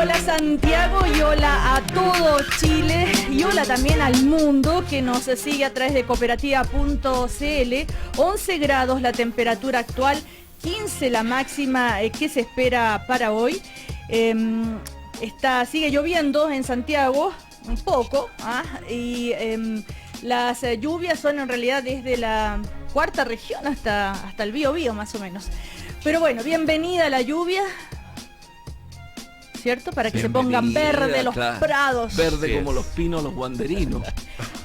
Hola Santiago y hola a todo Chile y hola también al mundo que nos sigue a través de cooperativa.cl. 11 grados la temperatura actual, 15 la máxima que se espera para hoy. Sigue lloviendo en Santiago un poco y las lluvias son en realidad desde la cuarta región hasta el Biobío más o menos. Pero bueno, bienvenida a la lluvia, ¿cierto? Para que se pongan verde los prados. Verde como los pinos, los guanderinos.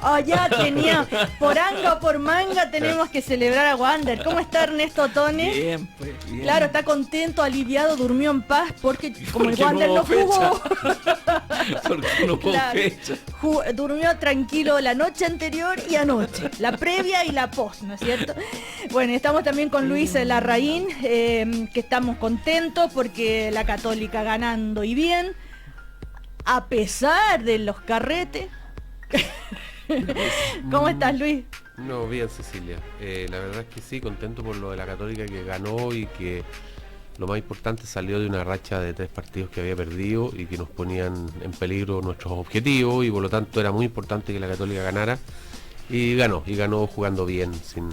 Oh, ya tenía, por anga o por manga tenemos que celebrar a Wander. ¿Cómo está Ernesto Tone? Bien, pues, bien. Claro, está contento, aliviado, durmió en paz porque como el Wander no jugó. Porque no hubo fecha. Durmió tranquilo la noche anterior y anoche, la previa y la post, ¿no es cierto? Bueno, estamos también con Luis Larraín, que estamos contentos porque la Católica ganando y bien, a pesar de los carretes. ¿Cómo estás, Luis? No, bien, Cecilia. La verdad es que sí, contento por lo de la Católica que ganó y que lo más importante salió de una racha de 3 partidos que había perdido y que nos ponían en peligro nuestros objetivos y por lo tanto era muy importante que la Católica ganara y ganó jugando bien, sin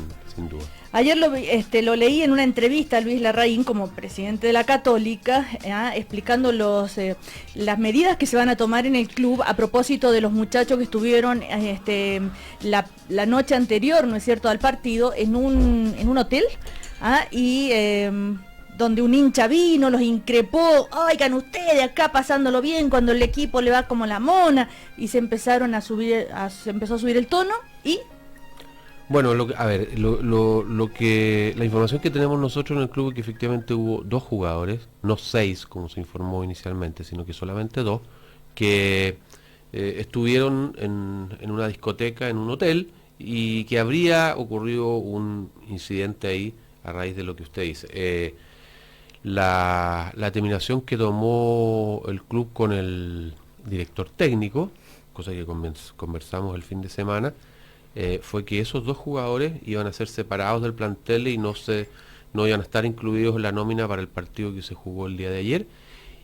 duda. Ayer lo leí en una entrevista a Luis Larraín como presidente de la Católica, explicando las medidas que se van a tomar en el club a propósito de los muchachos que estuvieron la noche anterior, ¿no es cierto?, al partido en un hotel, donde un hincha vino, los increpó, oigan ustedes acá pasándolo bien cuando el equipo le va como la mona, y se empezó a subir el tono y... Bueno, la información que tenemos nosotros en el club es que efectivamente hubo 2 jugadores, no 6 como se informó inicialmente, sino que solamente 2, que estuvieron en una discoteca, en un hotel, y que habría ocurrido un incidente ahí a raíz de lo que usted dice. La determinación que tomó el club con el director técnico, cosa que conversamos el fin de semana, fue que esos 2 jugadores iban a ser separados del plantel y no iban a estar incluidos en la nómina para el partido que se jugó el día de ayer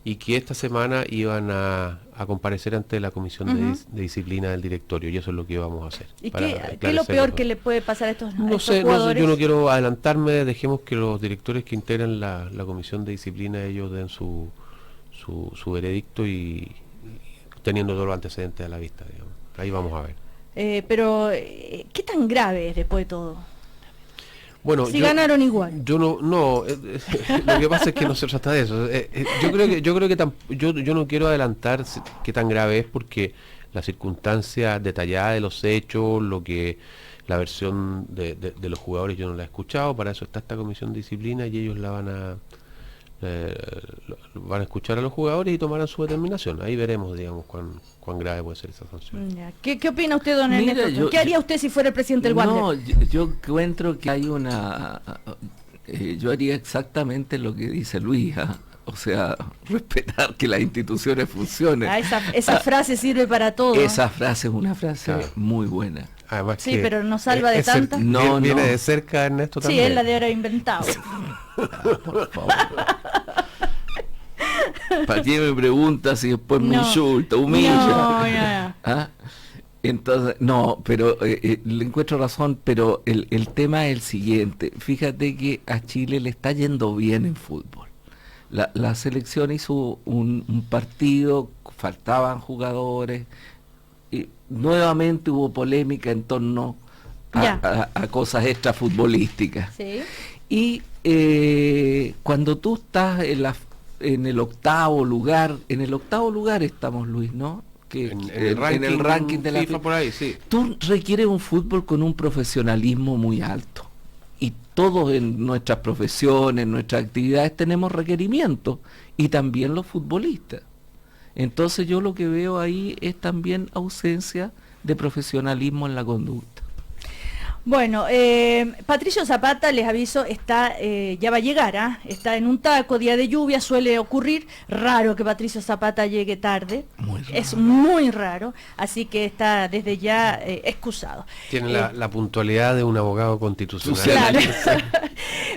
y que esta semana iban a comparecer ante la comisión de disciplina del directorio y eso es lo que íbamos a hacer. ¿Y qué es lo peor que le puede pasar a estos jugadores? No sé, yo no quiero adelantarme, dejemos que los directores que integran la comisión de disciplina ellos den su veredicto y teniendo todos los antecedentes a la vista, digamos. Ahí vamos a ver. Pero, ¿qué tan grave es después de todo? Bueno, si ganaron igual. Yo no, lo que pasa es que no se trata de eso. Yo no quiero adelantar qué tan grave es porque la circunstancia detallada de los hechos, la versión de los jugadores yo no la he escuchado, para eso está esta comisión de disciplina y ellos van a escuchar a los jugadores y tomarán su determinación. Ahí veremos, digamos, cuán grave puede ser esa sanción. ¿Qué opina usted, don Ernesto? ¿Qué haría usted si fuera el presidente del Wander? No, yo encuentro que hay yo haría exactamente lo que dice Luis, o sea, respetar que las instituciones funcionen. Esa frase sirve para todo. Esa frase es una frase muy buena. Además sí, pero no salva de tantas. Viene de cerca Ernesto también. Sí, él la de haber inventado. Por favor. ¿Para qué me preguntas si después me insulta, humilla? Entonces, pero le encuentro razón, pero el tema es el siguiente. Fíjate que a Chile le está yendo bien en fútbol. La selección hizo un partido, faltaban jugadores, y nuevamente hubo polémica en torno a cosas extrafutbolísticas. Sí. Y cuando tú estás en el octavo lugar estamos, Luis, ¿no? En el ranking de la FIFA por ahí, sí. Tú requieres un fútbol con un profesionalismo muy alto. Y todos en nuestras profesiones, en nuestras actividades tenemos requerimientos, y también los futbolistas. Entonces yo lo que veo ahí es también ausencia de profesionalismo en la conducta. Bueno, Patricio Zapata, les aviso, está ya va a llegar, está en un taco, día de lluvia, suele ocurrir, raro que Patricio Zapata llegue tarde, es muy raro, así que está desde ya excusado. Tiene la puntualidad de un abogado constitucional. Claro.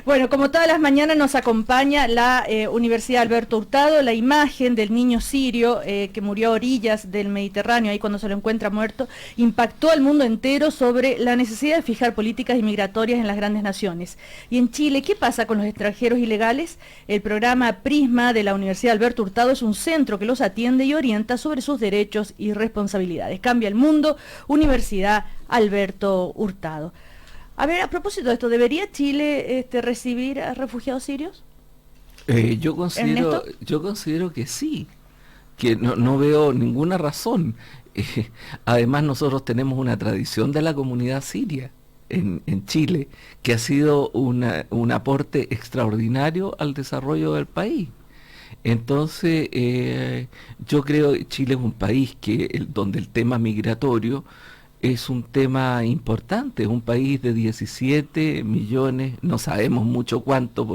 Bueno, como todas las mañanas nos acompaña la Universidad Alberto Hurtado, la imagen del niño sirio que murió a orillas del Mediterráneo, ahí cuando se lo encuentra muerto, impactó al mundo entero sobre la necesidad de fijar políticas inmigratorias en las grandes naciones. Y en Chile, ¿qué pasa con los extranjeros ilegales? El programa Prisma de la Universidad Alberto Hurtado es un centro que los atiende y orienta sobre sus derechos y responsabilidades. Cambia el mundo, Universidad Alberto Hurtado. A ver, a propósito de esto, ¿debería Chile recibir a refugiados sirios? Yo considero que sí, que no veo ninguna razón. Además, nosotros tenemos una tradición de la comunidad siria en Chile, que ha sido un aporte extraordinario al desarrollo del país. Entonces, yo creo que Chile es un país donde el tema migratorio es un tema importante, es un país de 17 millones, no sabemos mucho cuánto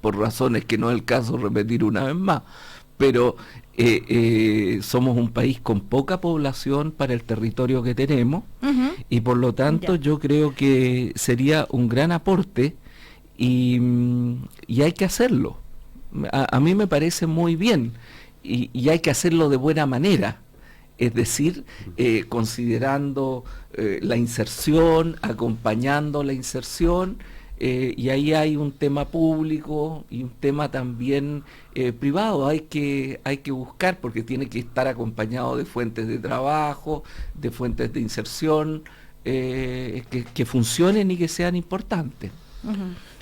por razones que no es el caso repetir una vez más, pero somos un país con poca población para el territorio que tenemos, y por lo tanto yo creo que sería un gran aporte y hay que hacerlo. A mí me parece muy bien y hay que hacerlo de buena manera. Es decir, considerando la inserción, acompañando la inserción, y ahí hay un tema público y un tema también privado. Hay que buscar, porque tiene que estar acompañado de fuentes de trabajo, de fuentes de inserción, que funcionen y que sean importantes.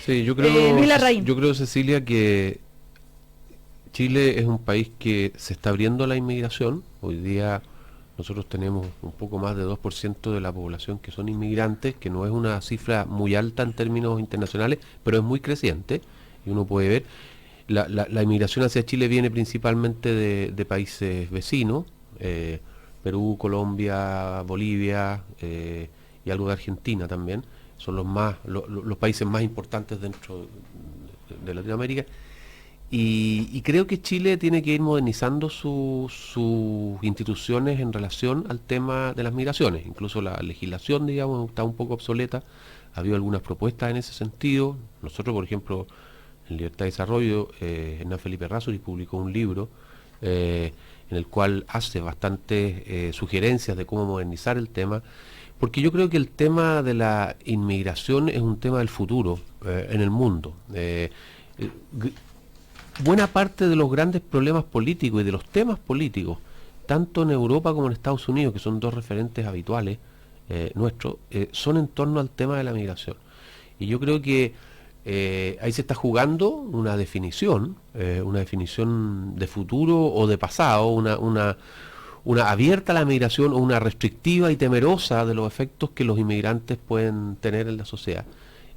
Sí, yo creo, Cecilia, que Chile es un país que se está abriendo a la inmigración. Hoy día nosotros tenemos un poco más de 2% de la población que son inmigrantes, que no es una cifra muy alta en términos internacionales, pero es muy creciente, y uno puede ver, la inmigración hacia Chile viene principalmente de países vecinos, Perú, Colombia, Bolivia, y algo de Argentina también, son los países más importantes dentro de Latinoamérica. Y creo que Chile tiene que ir modernizando sus instituciones en relación al tema de las migraciones. Incluso la legislación, digamos, está un poco obsoleta. Ha habido algunas propuestas en ese sentido. Nosotros, por ejemplo, en Libertad y Desarrollo, Hernán Felipe Errázuriz publicó un libro en el cual hace bastantes sugerencias de cómo modernizar el tema, porque yo creo que el tema de la inmigración es un tema del futuro en el mundo. Buena parte de los grandes problemas políticos y de los temas políticos, tanto en Europa como en Estados Unidos, que son dos referentes habituales nuestros, son en torno al tema de la migración. Y yo creo que ahí se está jugando una definición de futuro o de pasado, una abierta a la migración o una restrictiva y temerosa de los efectos que los inmigrantes pueden tener en la sociedad.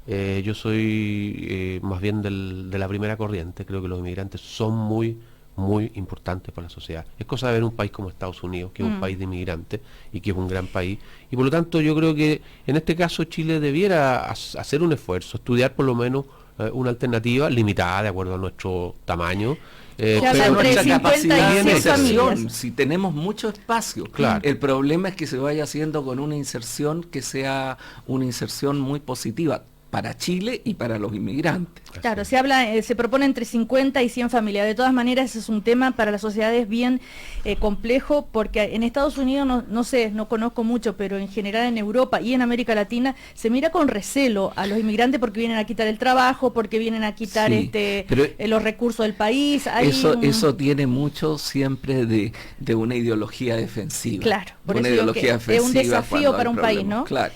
Yo soy más bien de la primera corriente. Creo que los inmigrantes son muy, muy importantes para la sociedad. Es cosa de ver un país como Estados Unidos, que es un país de inmigrantes y que es un gran país. Y por lo tanto yo creo que en este caso Chile debiera hacer un esfuerzo, estudiar por lo menos una alternativa limitada de acuerdo a nuestro tamaño. Pero nuestra capacidad de inserción, familias. si tenemos mucho espacio, claro. El problema es que se vaya haciendo con una inserción que sea una inserción muy positiva para Chile y para los inmigrantes. Claro, se propone entre 50 y 100 familias. De todas maneras, ese es un tema para las sociedades bien complejo, porque en Estados Unidos, no sé, no conozco mucho, pero en general en Europa y en América Latina se mira con recelo a los inmigrantes porque vienen a quitar el trabajo, porque vienen a quitar los recursos del país. Eso tiene mucho siempre de una ideología defensiva. Claro, por una eso ideología defensiva, es un desafío para un país, ¿no? Claro.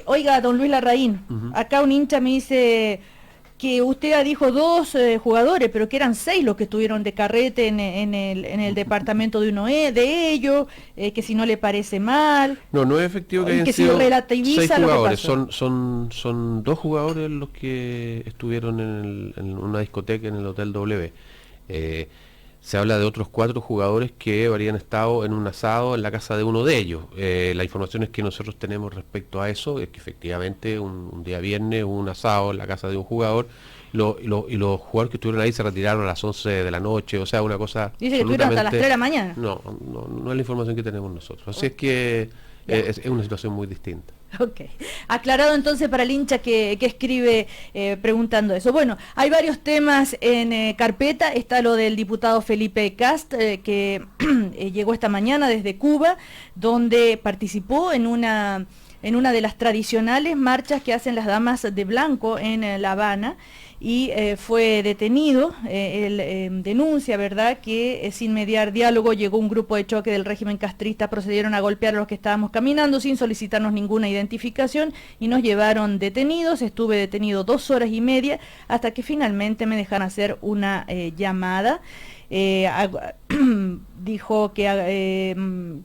Oiga, don Luis Larraín, acá un hincha me dice que usted dijo 2 jugadores, pero que eran 6 los que estuvieron de carrete en el departamento de uno de ellos, que si no le parece mal. No es efectivo que hayan que sido si relativiza 6 lo que jugadores, pasó. son 2 jugadores los que estuvieron en una discoteca en el Hotel W. se habla de otros 4 jugadores que habrían estado en un asado en la casa de uno de ellos. La información que nosotros tenemos respecto a eso es que efectivamente un día viernes hubo un asado en la casa de un jugador y los jugadores que estuvieron ahí se retiraron a las 11 de la noche, o sea, una cosa... Dice que estuvieron hasta las 3 de la mañana. No es la información que tenemos nosotros. Así es que es una situación muy distinta. Ok, aclarado entonces para el hincha que escribe preguntando eso. Bueno, hay varios temas en carpeta. Está lo del diputado Felipe Cast, que llegó esta mañana desde Cuba, donde participó en una de las tradicionales marchas que hacen las damas de blanco en La Habana, y fue detenido. Él denuncia, ¿verdad?, que sin mediar diálogo llegó un grupo de choque del régimen castrista, procedieron a golpear a los que estábamos caminando sin solicitarnos ninguna identificación y nos llevaron detenidos. Estuve detenido 2 horas y media hasta que finalmente me dejaron hacer una llamada. Dijo que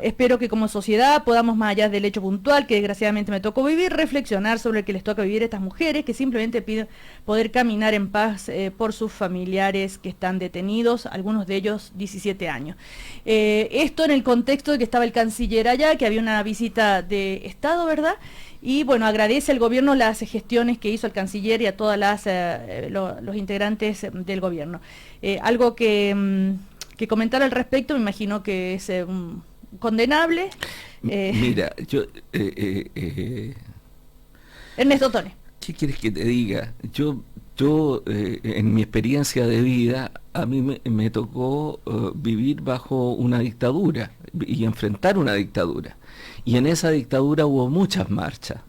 espero que como sociedad podamos, más allá del hecho puntual que desgraciadamente me tocó vivir, reflexionar sobre el que les toca vivir a estas mujeres que simplemente piden poder caminar en paz por sus familiares que están detenidos, algunos de ellos 17 años. Esto en el contexto de que estaba el canciller allá, que había una visita de Estado, ¿verdad? Y bueno, agradece al gobierno las gestiones que hizo el canciller y a todas los integrantes del gobierno. Algo que comentar al respecto, me imagino que es condenable. Mira, yo... Ernesto Tone. ¿Qué quieres que te diga? Yo en mi experiencia de vida, a mí me tocó vivir bajo una dictadura y enfrentar una dictadura. Y en esa dictadura hubo muchas marchas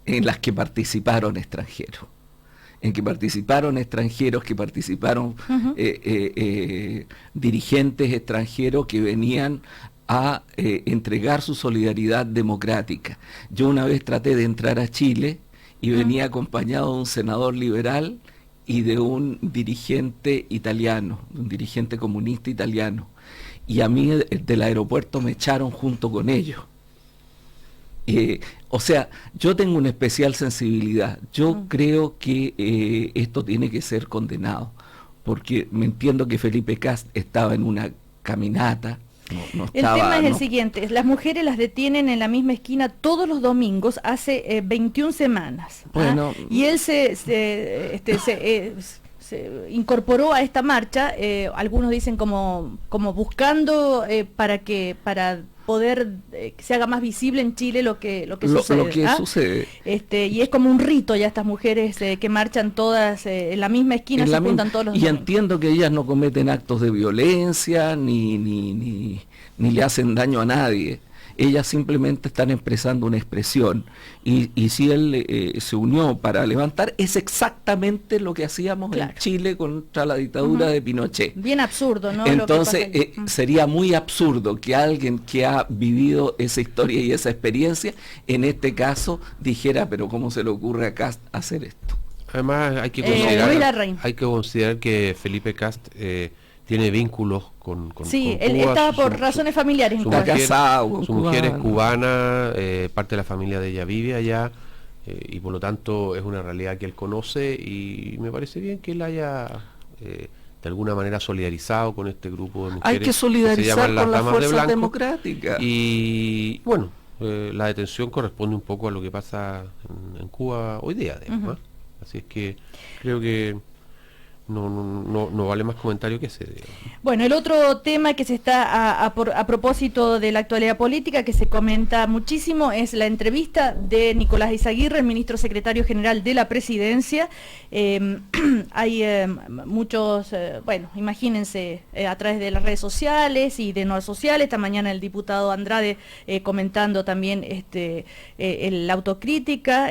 en las que participaron extranjeros. Que participaron dirigentes extranjeros que venían a entregar su solidaridad democrática. Yo una vez traté de entrar a Chile y venía acompañado de un senador liberal y de un dirigente italiano, un dirigente comunista italiano. Y a mí del aeropuerto me echaron junto con ellos. O sea, yo tengo una especial sensibilidad. Yo creo que esto tiene que ser condenado, porque me entiendo que Felipe Cast estaba en una caminata. No estaba, el tema es el ¿no? siguiente: las mujeres las detienen en la misma esquina todos los domingos hace 21 semanas. Bueno, y él se incorporó a esta marcha, algunos dicen como buscando para poder que se haga más visible en Chile lo que sucede. Y es como un rito ya estas mujeres que marchan todas en la misma esquina, se juntan todos los domingos. Entiendo que ellas no cometen actos de violencia ni le hacen daño a nadie. Ellas simplemente están expresando una expresión, y si él se unió para levantar, es exactamente lo que hacíamos en Chile contra la dictadura de Pinochet. Bien absurdo, ¿no? Entonces sería muy absurdo que alguien que ha vivido esa historia y esa experiencia, en este caso, dijera, pero ¿cómo se le ocurre a Cast hacer esto? Además hay que considerar que Felipe Cast tiene vínculos con sí, con él Cuba. estaba por razones familiares. Su mujer es cubana, parte de la familia de ella vive allá, y por lo tanto es una realidad que él conoce, y me parece bien que él haya de alguna manera solidarizado con este grupo de mujeres. Hay que solidarizar con las fuerzas de democráticas. Y bueno, la detención corresponde un poco a lo que pasa en Cuba hoy día, digamos, así es que creo que no vale más comentario que ese. Bueno, el otro tema que se está a propósito de la actualidad política, que se comenta muchísimo, es la entrevista de Nicolás Izaguirre, el ministro secretario general de la Presidencia. Hay muchos, bueno, imagínense, a través de las redes sociales y de no sociales. Esta mañana el diputado Andrade comentando también la autocrítica.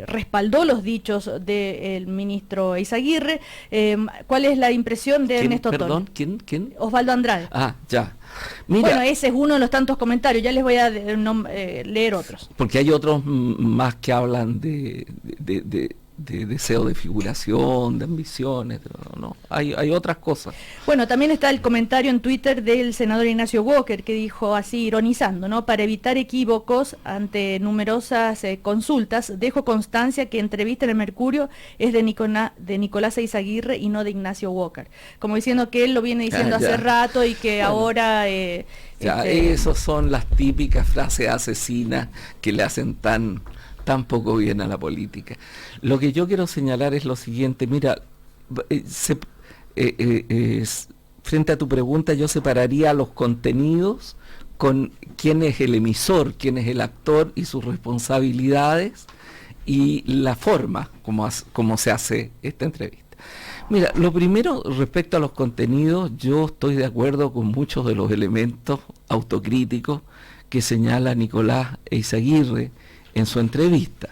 Respaldó los dichos del ministro Izaguirre. ¿Cuál es la impresión de Ernesto Tone? Perdón, ¿quién? Osvaldo Andrade. Ah, ya. Mira, bueno, ese es uno de los tantos comentarios, ya les voy a leer otros. Porque hay otros más que hablan de deseo de figuración, de ambiciones, no, hay otras cosas. Bueno, también está el comentario en Twitter del senador Ignacio Walker, que dijo así, ironizando, ¿no? Para evitar equívocos ante numerosas consultas, dejo constancia que entrevista en el Mercurio es de Nicolás Eizaguirre y no de Ignacio Walker. Como diciendo que él lo viene diciendo hace rato y que bueno, ahora... Esas son las típicas frases asesinas que le hacen tan poco bien a la política. Lo que yo quiero señalar es lo siguiente, mira, frente a tu pregunta yo separaría los contenidos con quién es el emisor, quién es el actor y sus responsabilidades y la forma como se hace esta entrevista. Mira, lo primero respecto a los contenidos, yo estoy de acuerdo con muchos de los elementos autocríticos que señala Nicolás Eizaguirre en su entrevista,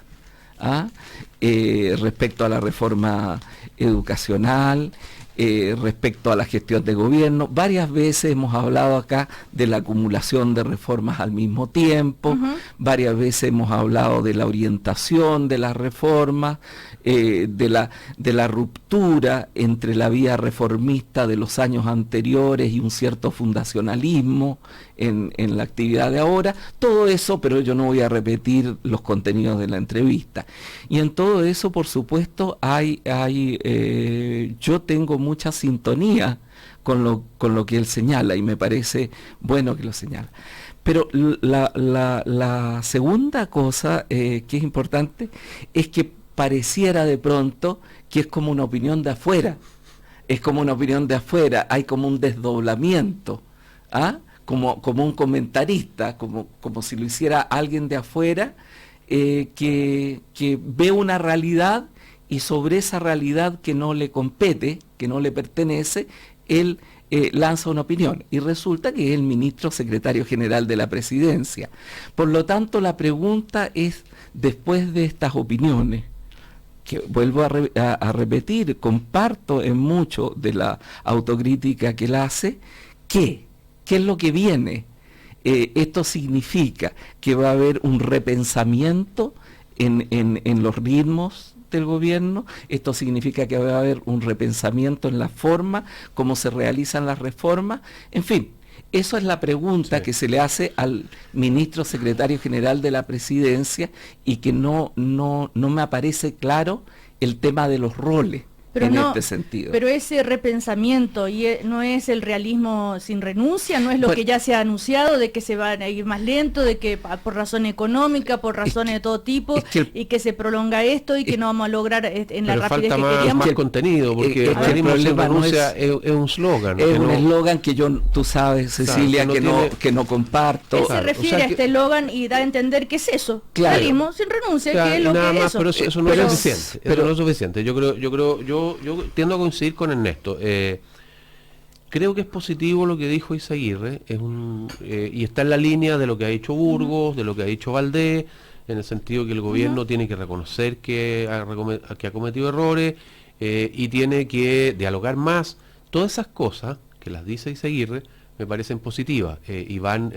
respecto a la reforma educacional, respecto a la gestión de gobierno. Varias veces hemos hablado acá de la acumulación de reformas al mismo tiempo, varias veces hemos hablado de la orientación de las reformas, de la ruptura entre la vía reformista de los años anteriores y un cierto fundacionalismo en la actividad de ahora, todo eso, pero yo no voy a repetir los contenidos de la entrevista. Y en todo eso, por supuesto, yo tengo mucha sintonía con lo que él señala, y me parece bueno que lo señala. Pero la segunda cosa que es importante es que pareciera de pronto que es como una opinión de afuera, hay como un desdoblamiento, como un comentarista, como si lo hiciera alguien de afuera, que ve una realidad y sobre esa realidad que no le compete, que no le pertenece, él lanza una opinión y resulta que es el ministro secretario general de la presidencia. Por lo tanto, la pregunta es, después de estas opiniones, que vuelvo a repetir, comparto en mucho de la autocrítica que él hace, ¿qué es lo que viene? Esto significa que va a haber un repensamiento en los ritmos del gobierno, esto significa que va a haber un repensamiento en la forma como se realizan las reformas, en fin, eso es la pregunta que se le hace al ministro secretario general de la presidencia y que no me aparece claro el tema de los roles. Pero este sentido. Pero ese repensamiento no es el realismo sin renuncia, no es lo que ya se ha anunciado de que se va a ir más lento, de que por razón económica, por razones de todo tipo, y que se prolonga esto y que no vamos a lograr en la rapidez que queríamos. Falta más contenido, porque el realismo sin renuncia es un slogan. Es un eslogan que tú sabes, Cecilia, que no comparto. Él se refiere a este eslogan y da a entender que es eso, realismo sin renuncia, que es lo nada que más, es eso. Pero eso no es suficiente. Eso no es suficiente. Yo tiendo a coincidir con Ernesto. Creo que es positivo lo que dijo Eizaguirre, y está en la línea de lo que ha dicho Burgos, de lo que ha dicho Valdés, en el sentido que el gobierno tiene que reconocer que ha cometido errores y tiene que dialogar más. Todas esas cosas que las dice Eizaguirre me parecen positivas y van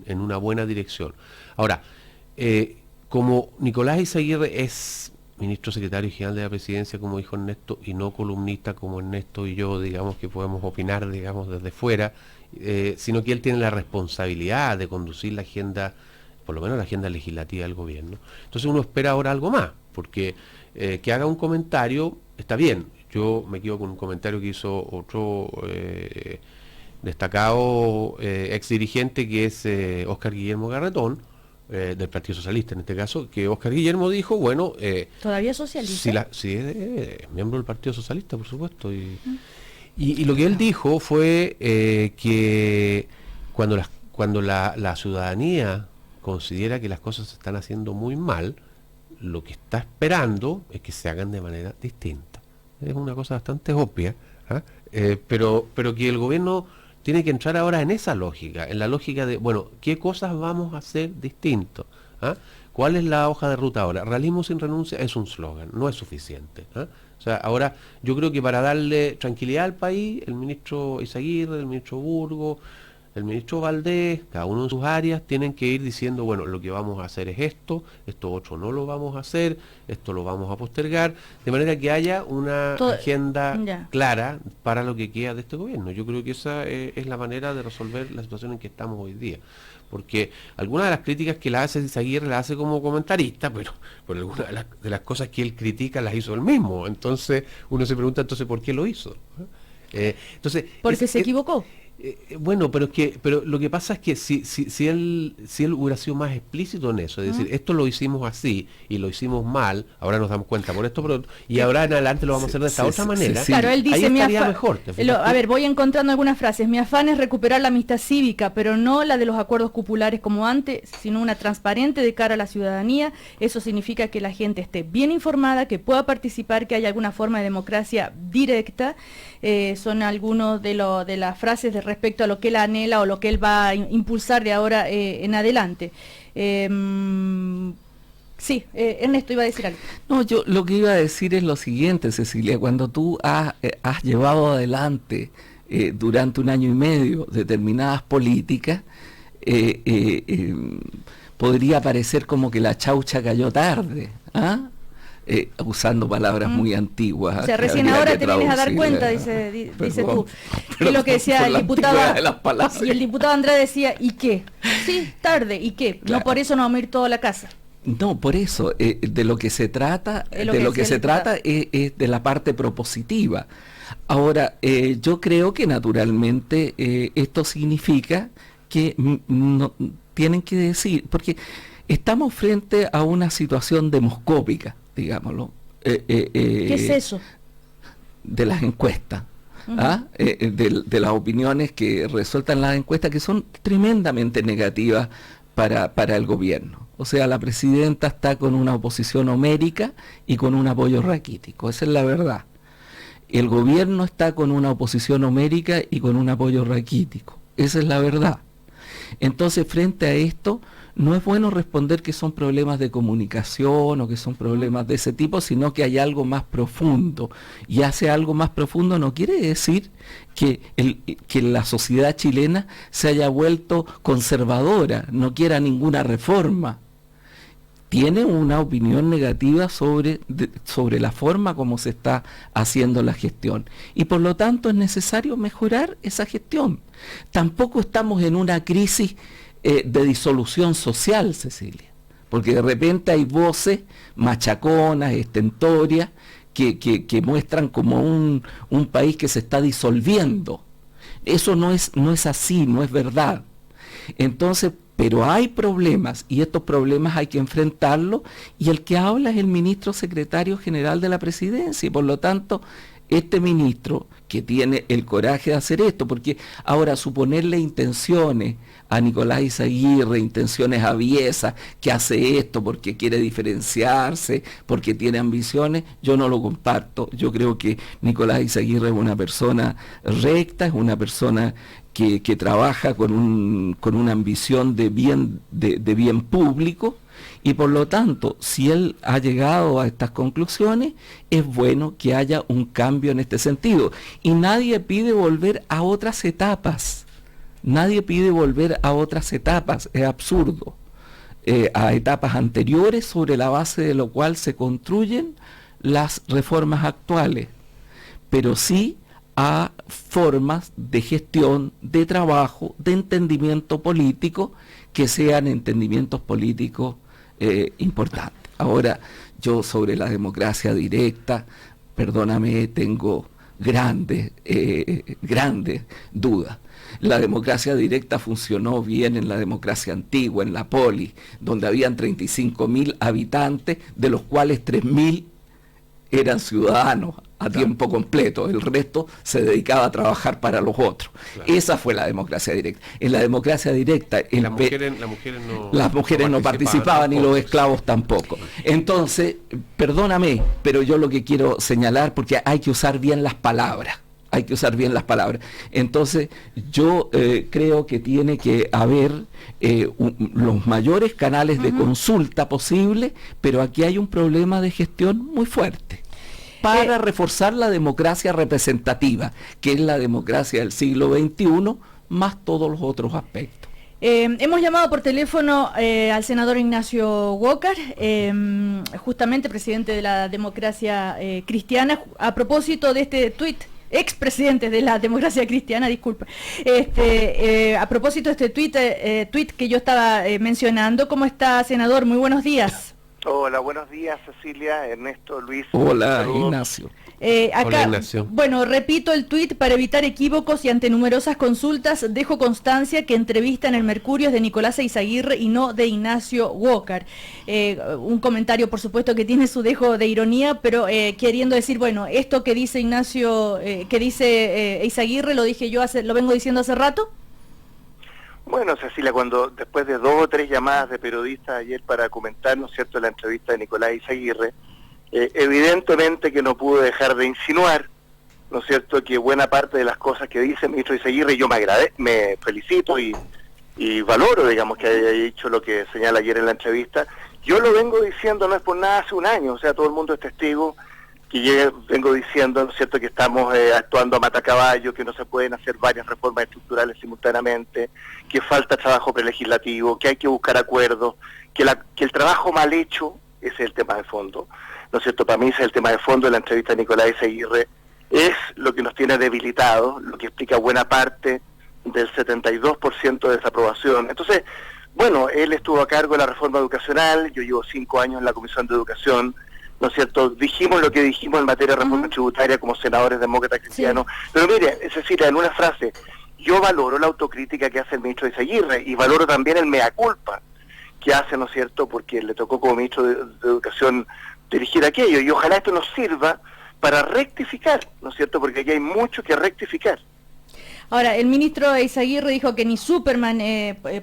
en una buena dirección. Ahora, como Nicolás Eizaguirre es ministro secretario general de la presidencia, como dijo Ernesto, y no columnista como Ernesto y yo, digamos, que podemos opinar, digamos, desde fuera, sino que él tiene la responsabilidad de conducir la agenda, por lo menos la agenda legislativa del gobierno. Entonces uno espera ahora algo más, porque que haga un comentario está bien. Yo me quedo con un comentario que hizo otro destacado ex dirigente, que es Óscar Guillermo Garretón, del Partido Socialista en este caso, que Óscar Guillermo dijo, bueno... ¿Todavía socialista? Sí, es miembro del Partido Socialista, por supuesto. Y lo que él dijo fue que cuando la ciudadanía considera que las cosas se están haciendo muy mal, lo que está esperando es que se hagan de manera distinta. Es una cosa bastante obvia, pero que el gobierno tiene que entrar ahora en esa lógica, en la lógica de, bueno, ¿qué cosas vamos a hacer distinto? ¿Cuál es la hoja de ruta ahora? Realismo sin renuncia es un slogan, no es suficiente. O sea, ahora yo creo que para darle tranquilidad al país, el ministro Eizaguirre, el ministro Burgos, el ministro Valdés, cada uno en sus áreas, tienen que ir diciendo, bueno, lo que vamos a hacer es esto otro no lo vamos a hacer, esto lo vamos a postergar, de manera que haya una agenda clara para lo que queda de este gobierno. Yo creo que esa es la manera de resolver la situación en que estamos hoy día. Porque algunas de las críticas que la hace Izaguirre las hace como comentarista, pero por algunas de las cosas que él critica las hizo él mismo. Entonces uno se pregunta, entonces, ¿por qué lo hizo? Porque se equivocó. Bueno, pero lo que pasa es que si él hubiera sido más explícito en eso, es decir, esto lo hicimos así y lo hicimos mal, ahora nos damos cuenta por esto, y ahora en adelante lo vamos a hacer de esta otra manera. Claro, él dice, ahí estaría mejor. A ver, voy encontrando algunas frases. Mi afán es recuperar la amistad cívica, pero no la de los acuerdos cupulares como antes, sino una transparente de cara a la ciudadanía. Eso significa que la gente esté bien informada, que pueda participar, que haya alguna forma de democracia directa. Son algunos de las frases respecto a lo que él anhela o lo que él va a impulsar de ahora en adelante. Sí, Ernesto iba a decir algo. No, yo lo que iba a decir es lo siguiente, Cecilia, cuando tú has llevado adelante durante 1 año y medio determinadas políticas, podría parecer como que la chaucha cayó tarde, ¿ah? Usando palabras muy antiguas. O sea, recién ahora te vienes a dar cuenta, dice tú. Es lo que decía el diputado. Y el diputado Andrade decía, ¿y qué? Sí, tarde, ¿y qué? Claro. No por eso no vamos a ir toda la casa. No, por eso, de lo que se trata, es de la parte propositiva. Ahora, yo creo que naturalmente esto significa que no, tienen que decir, porque estamos frente a una situación demoscópica, digámoslo. ¿Qué es eso? De las encuestas, de las opiniones que resultan las encuestas, que son tremendamente negativas para el gobierno. O sea, la presidenta está con una oposición homérica y con un apoyo raquítico, esa es la verdad. El gobierno está con una oposición homérica y con un apoyo raquítico, esa es la verdad. Entonces, frente a esto, no es bueno responder que son problemas de comunicación o que son problemas de ese tipo, sino que hay algo más profundo. Y hace algo más profundo no quiere decir que la sociedad chilena se haya vuelto conservadora, no quiera ninguna reforma. Tiene una opinión negativa sobre la forma como se está haciendo la gestión. Y por lo tanto es necesario mejorar esa gestión. Tampoco estamos en una crisis de disolución social, Cecilia, porque de repente hay voces machaconas, estentorias, que muestran como un país que se está disolviendo. Eso no es así, no es verdad. Entonces, pero hay problemas y estos problemas hay que enfrentarlos, y el que habla es el ministro secretario general de la presidencia, y por lo tanto este ministro que tiene el coraje de hacer esto, porque ahora suponerle intenciones a Nicolás Izaguirre, intenciones aviesas, que hace esto porque quiere diferenciarse, porque tiene ambiciones, yo no lo comparto. Yo creo que Nicolás Izaguirre es una persona recta, es una persona que trabaja con una ambición de bien público, y por lo tanto, si él ha llegado a estas conclusiones, es bueno que haya un cambio en este sentido. Y nadie pide volver a otras etapas. Nadie pide volver a otras etapas, es absurdo. A etapas anteriores, sobre la base de lo cual se construyen las reformas actuales. Pero sí a formas de gestión, de trabajo, de entendimiento político, que sean entendimientos políticos importantes. Ahora, yo sobre la democracia directa, perdóname, tengo grandes dudas. La democracia directa funcionó bien en la democracia antigua, en la Poli, donde habían 35.000 habitantes, de los cuales 3.000 eran ciudadanos a tiempo completo, el resto se dedicaba a trabajar para los otros. Claro. Esa fue la democracia directa. En la democracia directa las mujeres no participaban y los esclavos tampoco. Entonces, perdóname, pero yo lo que quiero señalar, porque hay que usar bien las palabras. Entonces, yo creo que tiene que haber los mayores canales de consulta posible, pero aquí hay un problema de gestión muy fuerte para reforzar la democracia representativa, que es la democracia del siglo XXI, más todos los otros aspectos. Hemos llamado por teléfono al senador Ignacio Walker, justamente presidente de la Democracia Cristiana, a propósito de este tuit, expresidente de la Democracia Cristiana, disculpe, a propósito de este tuit que yo estaba mencionando. ¿Cómo está, senador? Muy buenos días. Hola, buenos días, Cecilia, Ernesto, Luis. Hola, Ignacio. Acá, Hola, Ignacio. Bueno, repito el tuit: para evitar equívocos y ante numerosas consultas, dejo constancia que entrevista en el Mercurio es de Nicolás Eizaguirre y no de Ignacio Walker. Un comentario, por supuesto, que tiene su dejo de ironía, pero queriendo decir, bueno, esto que dice Ignacio, que dice Eizaguirre, lo dije yo, lo vengo diciendo hace rato. Bueno, Cecilia, cuando después de 2 o 3 llamadas de periodistas ayer para comentar, ¿no es cierto?, la entrevista de Nicolás Eizaguirre, evidentemente que no pude dejar de insinuar, ¿no es cierto?, que buena parte de las cosas que dice el ministro Eizaguirre, yo me felicito y valoro, digamos, que haya dicho lo que señala ayer en la entrevista. Yo lo vengo diciendo, no es por nada, hace un año, o sea, todo el mundo es testigo, que yo vengo diciendo, ¿no es cierto?, que estamos actuando a matacaballo, que no se pueden hacer varias reformas estructurales simultáneamente, que falta trabajo prelegislativo, que hay que buscar acuerdos, que el trabajo mal hecho, ese es el tema de fondo, ¿no es cierto? Para mí ese es el tema de fondo de la entrevista de Nicolás Eizaguirre, es lo que nos tiene debilitados, lo que explica buena parte del 72% de desaprobación. Entonces, bueno, él estuvo a cargo de la reforma educacional, yo llevo 5 años en la Comisión de Educación, ¿no es cierto? Dijimos lo que dijimos en materia de reforma tributaria como senadores demócratas cristianos, sí. Pero mire, Cecilia, en una frase, yo valoro la autocrítica que hace el ministro Eizaguirre y valoro también el mea culpa que hace, ¿no es cierto?, porque le tocó como ministro de Educación dirigir aquello, y ojalá esto nos sirva para rectificar, ¿no es cierto?, porque aquí hay mucho que rectificar. Ahora, el ministro Eizaguirre dijo que ni Superman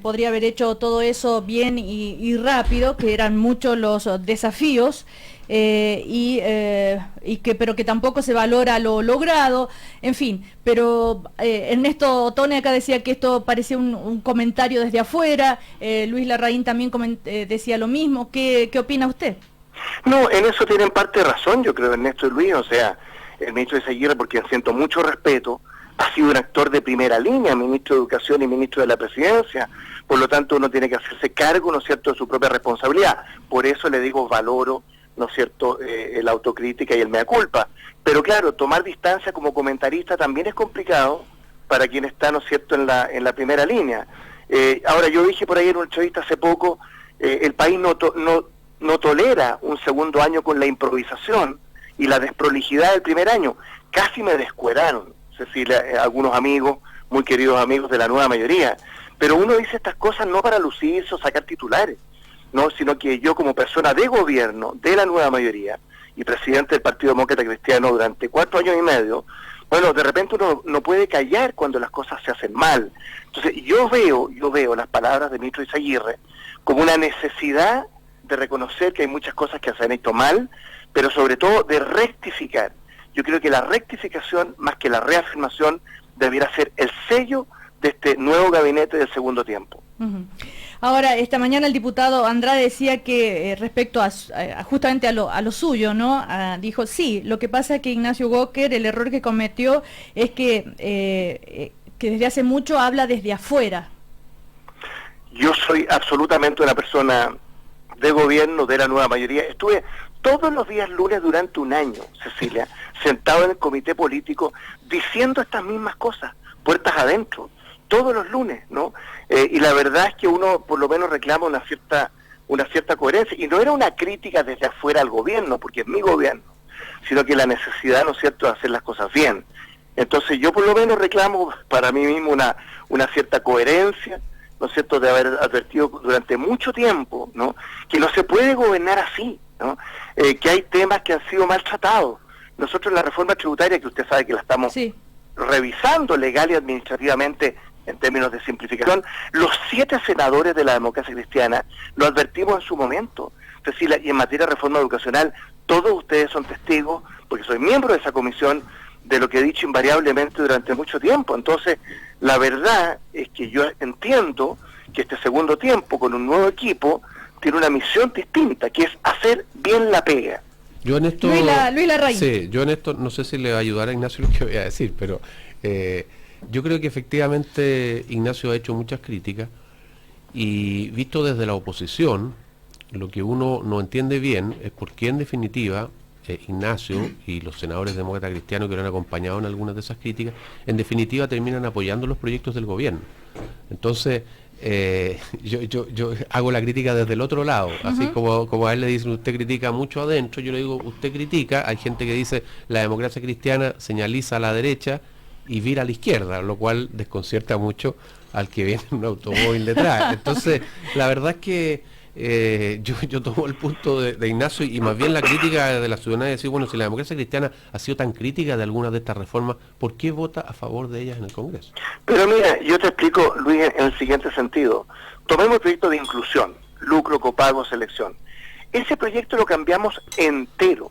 podría haber hecho todo eso bien y rápido, que eran muchos los desafíos, pero que tampoco se valora lo logrado, en fin. Pero Ernesto Tone acá decía que esto parecía un comentario desde afuera, Luis Larraín también decía lo mismo. ¿Qué opina usted? No, en eso tienen parte de razón, yo creo, Ernesto y Luis, o sea, el ministro Eizaguirre, porque siento mucho respeto, ha sido un actor de primera línea, ministro de Educación y ministro de la Presidencia, por lo tanto uno tiene que hacerse cargo, ¿no es cierto?, de su propia responsabilidad. Por eso le digo, valoro, ¿no es cierto?, la autocrítica y el mea culpa. Pero claro, tomar distancia como comentarista también es complicado para quien está, ¿no es cierto?, en la primera línea. Ahora, yo dije por ahí en una entrevista hace poco, el país no tolera un segundo año con la improvisación y la desprolijidad del primer año. Casi me descueraron, Cecilia, algunos amigos, muy queridos amigos de la nueva mayoría, pero uno dice estas cosas no para lucirse o sacar titulares, no, sino que yo como persona de gobierno de la nueva mayoría y presidente del Partido Demócrata Cristiano durante 4 años y medio, bueno, de repente uno no puede callar cuando las cosas se hacen mal. Entonces yo veo las palabras del ministro Eizaguirre como una necesidad de reconocer que hay muchas cosas que se han hecho mal, pero sobre todo de rectificar. Yo creo que la rectificación, más que la reafirmación, debiera ser el sello de este nuevo gabinete del segundo tiempo. Ahora, esta mañana el diputado Andrade decía que respecto a justamente a lo suyo, ¿no? Dijo, sí, lo que pasa es que Ignacio Walker, el error que cometió es que desde hace mucho habla desde afuera. Yo soy absolutamente una persona de gobierno de la nueva mayoría. Estuve todos los días lunes durante un año, Cecilia, sentado en el comité político diciendo estas mismas cosas, puertas adentro, todos los lunes, ¿no? Y la verdad es que uno por lo menos reclama una cierta coherencia, y no era una crítica desde afuera al gobierno, porque es mi gobierno, sino que la necesidad, ¿no es cierto?, de hacer las cosas bien. Entonces yo por lo menos reclamo para mí mismo una cierta coherencia, ¿no es cierto?, de haber advertido durante mucho tiempo, ¿no?, que no se puede gobernar así, ¿no?, que hay temas que han sido maltratados. Nosotros en la reforma tributaria, que usted sabe que la estamos revisando legal y administrativamente en términos de simplificación, los 7 senadores de la Democracia Cristiana lo advertimos en su momento. Cecilia, y en materia de reforma educacional, todos ustedes son testigos, porque soy miembro de esa comisión, de lo que he dicho invariablemente durante mucho tiempo. Entonces, la verdad es que yo entiendo que este segundo tiempo, con un nuevo equipo, tiene una misión distinta, que es hacer bien la pega. Yo en esto, Luis Larraín. Sí, yo en esto no sé si le va a ayudar a Ignacio lo que voy a decir, pero Yo creo que efectivamente Ignacio ha hecho muchas críticas y visto desde la oposición, lo que uno no entiende bien es por qué en definitiva Ignacio y los senadores demócratas cristianos que lo han acompañado en algunas de esas críticas, en definitiva terminan apoyando los proyectos del gobierno. Entonces, yo hago la crítica desde el otro lado, así como a él le dicen usted critica mucho adentro, yo le digo usted critica, hay gente que dice la democracia cristiana señaliza a la derecha y vira a la izquierda, lo cual desconcierta mucho al que viene en un automóvil detrás. Entonces, la verdad es que yo tomo el punto de Ignacio y más bien la crítica de la ciudadanía, decir, bueno, si la democracia cristiana ha sido tan crítica de algunas de estas reformas, ¿por qué vota a favor de ellas en el Congreso? Pero mira, yo te explico, Luis, en el siguiente sentido. Tomemos el proyecto de inclusión, lucro, copago, selección. Ese proyecto lo cambiamos entero.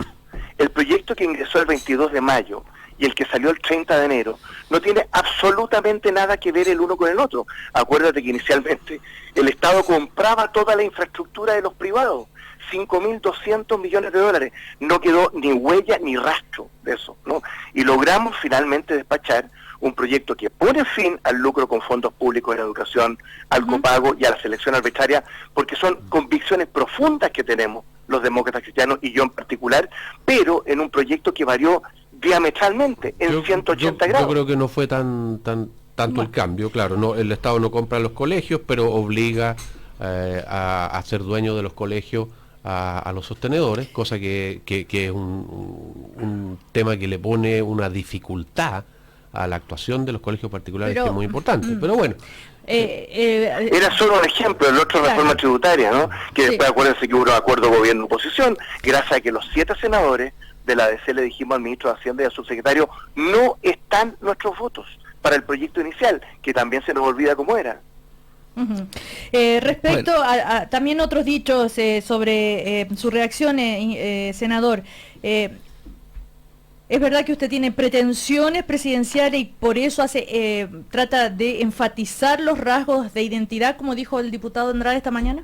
El proyecto que ingresó el 22 de mayo y el que salió el 30 de enero, no tiene absolutamente nada que ver el uno con el otro. Acuérdate que inicialmente el Estado compraba toda la infraestructura de los privados, 5.200 millones de dólares. No quedó ni huella ni rastro de eso, ¿no? Y logramos finalmente despachar un proyecto que pone fin al lucro con fondos públicos en la educación, al copago y a la selección arbitraria, porque son convicciones profundas que tenemos los demócratas cristianos y yo en particular, pero en un proyecto que varió diametralmente en 180 grados. Yo creo que no fue tanto el cambio, claro, no, el Estado no compra los colegios, pero obliga a ser dueño de los colegios a los sostenedores, cosa que es un tema que le pone una dificultad a la actuación de los colegios particulares, que es muy importante, pero bueno. Era solo un ejemplo, el otro reforma tributaria, ¿no? Que después acuérdense que hubo un acuerdo gobierno-oposición, gracias a que los 7 senadores de la ADC le dijimos al ministro de Hacienda y al subsecretario, no están nuestros votos para el proyecto inicial, que también se nos olvida cómo era. Respecto a también otros dichos sobre su reacción, senador, ¿es verdad que usted tiene pretensiones presidenciales y por eso trata de enfatizar los rasgos de identidad, como dijo el diputado Andrade esta mañana?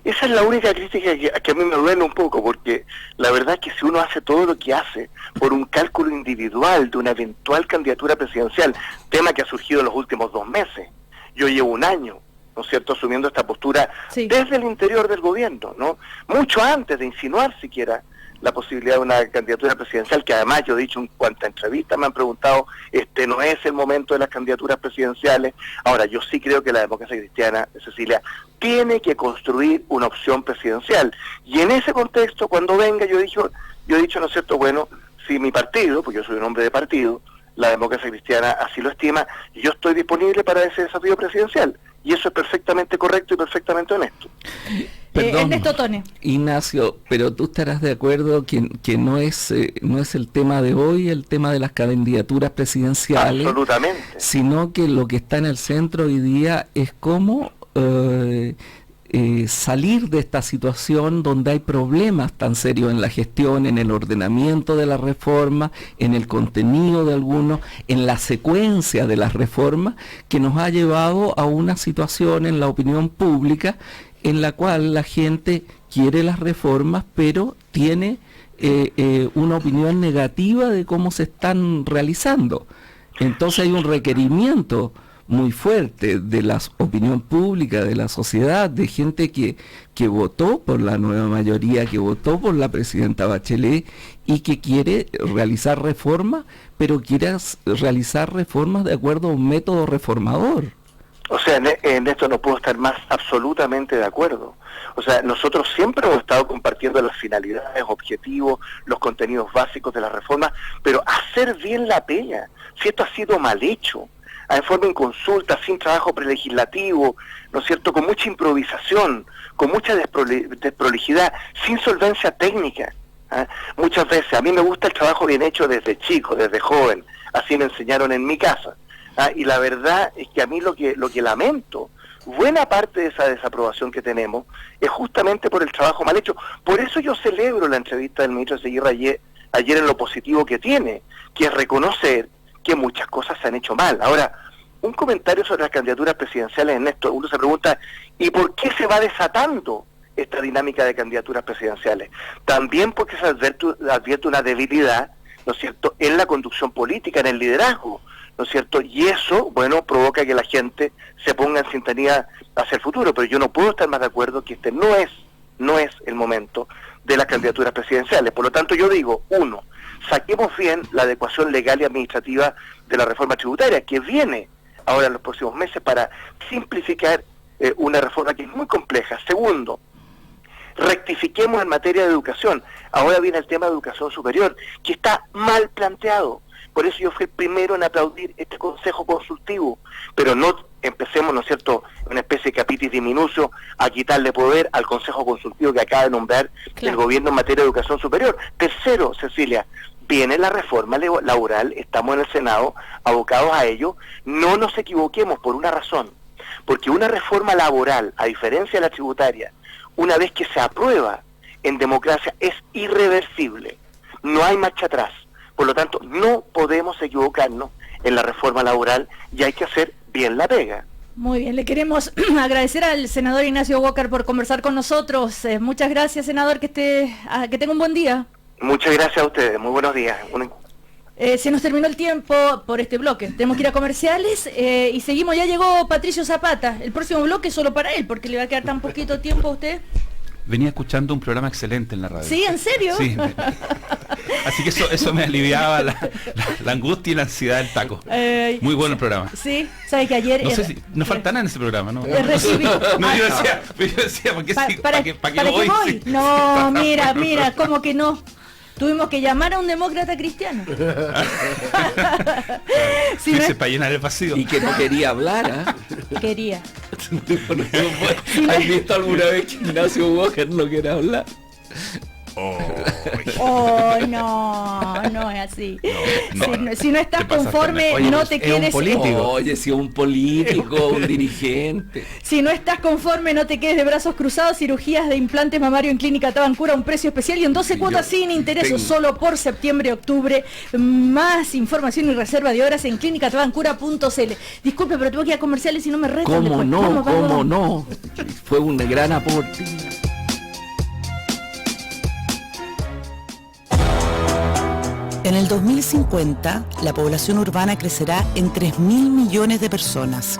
Esa es la única crítica que a mí me duele un poco, porque la verdad es que si uno hace todo lo que hace por un cálculo individual de una eventual candidatura presidencial, tema que ha surgido en los últimos 2 meses, yo llevo 1 año, ¿no es cierto?, asumiendo esta postura desde el interior del gobierno, ¿no? Mucho antes de insinuar siquiera la posibilidad de una candidatura presidencial, que además yo he dicho en cuantas entrevistas me han preguntado, no es el momento de las candidaturas presidenciales. Ahora, yo sí creo que la democracia cristiana, Cecilia, tiene que construir una opción presidencial. Y en ese contexto, cuando venga, yo he dicho, ¿no es cierto?, bueno, si mi partido, porque yo soy un hombre de partido, la democracia cristiana así lo estima, yo estoy disponible para ese desafío presidencial. Y eso es perfectamente correcto y perfectamente honesto. Perdón, Ignacio, pero tú estarás de acuerdo que no es el tema de hoy, el tema de las candidaturas presidenciales. Absolutamente. Sino que lo que está en el centro hoy día es cómo salir de esta situación donde hay problemas tan serios en la gestión, en el ordenamiento de la reforma, en el contenido de algunos, en la secuencia de las reformas, que nos ha llevado a una situación en la opinión pública en la cual la gente quiere las reformas, pero tiene una opinión negativa de cómo se están realizando. Entonces hay un requerimiento muy fuerte de la opinión pública, de la sociedad, de gente que votó por la nueva mayoría, que votó por la presidenta Bachelet y que quiere realizar reformas, pero quiere realizar reformas de acuerdo a un método reformador. O sea, en esto no puedo estar más absolutamente de acuerdo. O sea, nosotros siempre hemos estado compartiendo las finalidades, objetivos, los contenidos básicos de la reforma, pero hacer bien la pega, si esto ha sido mal hecho, en forma inconsulta, sin trabajo prelegislativo, ¿no es cierto?, con mucha improvisación, con mucha desprolijidad, sin solvencia técnica. Muchas veces, a mí me gusta el trabajo bien hecho desde chico, desde joven, así me enseñaron en mi casa. Y la verdad es que a mí lo que lamento, buena parte de esa desaprobación que tenemos, es justamente por el trabajo mal hecho. Por eso yo celebro la entrevista del ministro Seguirre ayer en lo positivo que tiene, que es reconocer que muchas cosas se han hecho mal. Ahora, un comentario sobre las candidaturas presidenciales, Ernesto, uno se pregunta, ¿y por qué se va desatando esta dinámica de candidaturas presidenciales? También porque se advierte una debilidad, ¿no es cierto?, en la conducción política, en el liderazgo. ¿no es cierto? Y eso, bueno, provoca que la gente se ponga en sintonía hacia el futuro, pero yo no puedo estar más de acuerdo que este no es el momento de las candidaturas presidenciales. Por lo tanto, yo digo, uno, saquemos bien la adecuación legal y administrativa de la reforma tributaria, que viene ahora en los próximos meses para simplificar una reforma que es muy compleja. Segundo, rectifiquemos en materia de educación. Ahora viene el tema de educación superior, que está mal planteado. Por eso yo fui el primero en aplaudir este consejo consultivo, pero no empecemos, ¿no es cierto?, una especie de capitis diminucio a quitarle poder al consejo consultivo que acaba de nombrar el gobierno en materia de educación superior. Tercero, Cecilia, viene la reforma laboral, estamos en el Senado abocados a ello. No nos equivoquemos por una razón, porque una reforma laboral, a diferencia de la tributaria, una vez que se aprueba en democracia, es irreversible, no hay marcha atrás. Por lo tanto, no podemos equivocarnos en la reforma laboral y hay que hacer bien la pega. Muy bien, le queremos agradecer al senador Ignacio Walker por conversar con nosotros. Muchas gracias, senador, que tenga un buen día. Muchas gracias a ustedes, muy buenos días. Se nos terminó el tiempo por este bloque, tenemos que ir a comerciales y seguimos. Ya llegó Patricio Zapata, el próximo bloque es solo para él, porque le va a quedar tan poquito tiempo a usted. Venía escuchando un programa excelente en la radio. ¿Sí? ¿En serio? Sí. Así que eso me aliviaba la angustia y la ansiedad del taco. Muy bueno el programa. Sí, sabes que ayer... No sé si... No falta nada en ese programa, ¿no? Recibí... No, yo decía, ¿para qué voy? Sí. No, mira, ¿cómo que no? Tuvimos que llamar a un demócrata cristiano. Si no es... para llenar el vacío. Y que no quería hablar, Quería. ¿Has visto alguna vez que Ignacio Walker no quiere hablar? No es así. Si no estás conforme, no te quedes. Oye, si es un político, un dirigente. Si no estás conforme, no te quedes de brazos cruzados. Cirugías de implantes mamarios en Clínica Tabancura, un precio especial y en 12 cuotas sin interés, solo por septiembre y octubre. Más información y reserva de horas en clinicatabancura.cl. Disculpe, pero tengo que ir a comerciales y no me retan. ¿Cómo no? Fue un gran aporte. En el 2050, la población urbana crecerá en 3.000 millones de personas.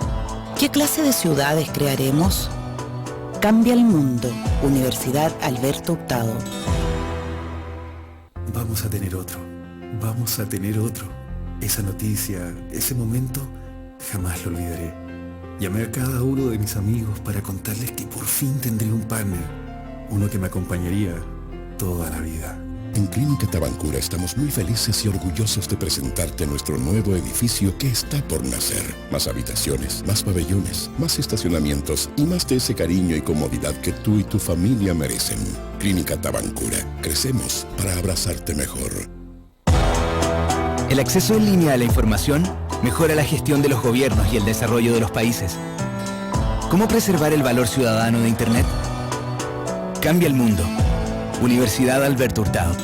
¿Qué clase de ciudades crearemos? Cambia el mundo. Universidad Alberto Hurtado. Vamos a tener otro. Esa noticia, ese momento, jamás lo olvidaré. Llamé a cada uno de mis amigos para contarles que por fin tendré un partner, uno que me acompañaría toda la vida. En Clínica Tabancura estamos muy felices y orgullosos de presentarte nuestro nuevo edificio que está por nacer. Más habitaciones, más pabellones, más estacionamientos y más de ese cariño y comodidad que tú y tu familia merecen. Clínica Tabancura. Crecemos para abrazarte mejor. El acceso en línea a la información mejora la gestión de los gobiernos y el desarrollo de los países. ¿Cómo preservar el valor ciudadano de Internet? Cambia el mundo. Universidad Alberto Hurtado.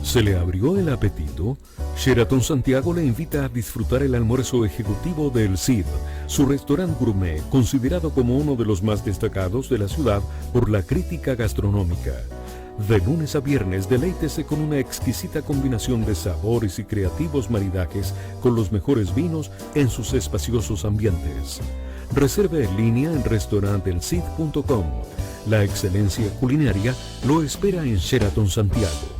¿Se le abrió el apetito? Sheraton Santiago le invita a disfrutar el almuerzo ejecutivo del CID, su restaurante gourmet, considerado como uno de los más destacados de la ciudad por la crítica gastronómica. De lunes a viernes, deleítese con una exquisita combinación de sabores y creativos maridajes con los mejores vinos en sus espaciosos ambientes. Reserve en línea en restaurantelcid.com. La excelencia culinaria lo espera en Sheraton Santiago.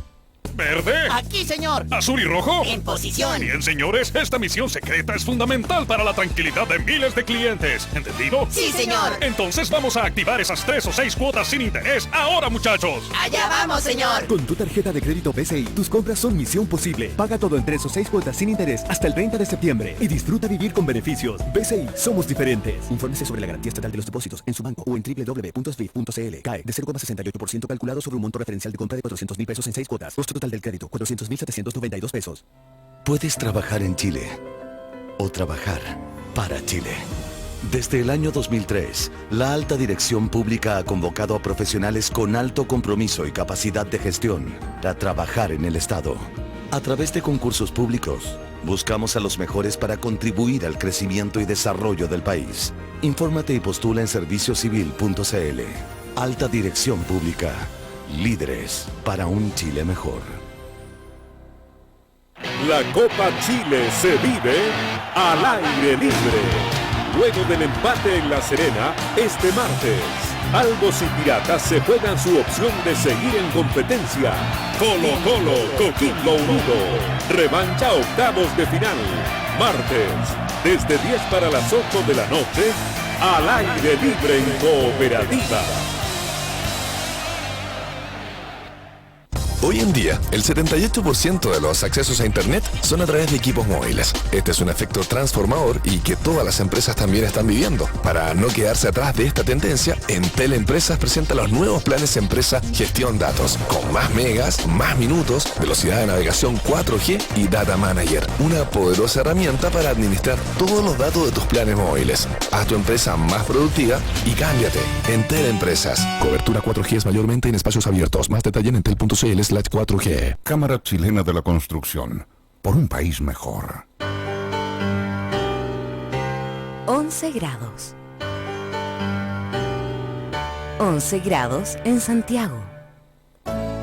¿Verde? Aquí, señor. ¿Azul y rojo? En posición. Bien, señores, esta misión secreta es fundamental para la tranquilidad de miles de clientes. ¿Entendido? Sí, señor. Entonces vamos a activar esas 3 o 6 cuotas sin interés ahora, muchachos. Allá vamos, señor. Con tu tarjeta de crédito BCI, tus compras son misión posible. Paga todo en 3 o 6 cuotas sin interés hasta el 30 de septiembre y disfruta vivir con beneficios. BCI, somos diferentes. Infórmese sobre la garantía estatal de los depósitos en su banco o en www.sbif.cl. CAE de 0,68% calculado sobre un monto referencial de compra de 400.000 pesos en 6 cuotas. Costo total del crédito, 400.792 pesos. Puedes trabajar en Chile o trabajar para Chile. Desde el año 2003, la Alta Dirección Pública ha convocado a profesionales con alto compromiso y capacidad de gestión a trabajar en el Estado. A través de concursos públicos, buscamos a los mejores para contribuir al crecimiento y desarrollo del país. Infórmate y postula en serviciocivil.cl. Alta Dirección Pública. Líderes para un Chile mejor. La Copa Chile se vive al aire libre. Luego del empate en La Serena, este martes, Albos y Piratas se juegan su opción de seguir en competencia. Colo-Colo, Coquimbo Unido. Revancha octavos de final. Martes, desde 10 para las 8 de la noche, al aire libre en Cooperativa. Hoy en día, el 78% de los accesos a Internet son a través de equipos móviles. Este es un efecto transformador y que todas las empresas también están viviendo. Para no quedarse atrás de esta tendencia, Entel Empresas presenta los nuevos planes Empresa Gestión Datos, con más megas, más minutos, velocidad de navegación 4G y Data Manager. Una poderosa herramienta para administrar todos los datos de tus planes móviles. Haz tu empresa más productiva y cámbiate. Entel Empresas. Cobertura 4G es mayormente en espacios abiertos. Más detalle en entel.cl/4G. Cámara Chilena de la Construcción. Por un país mejor. 11 grados. 11 grados en Santiago.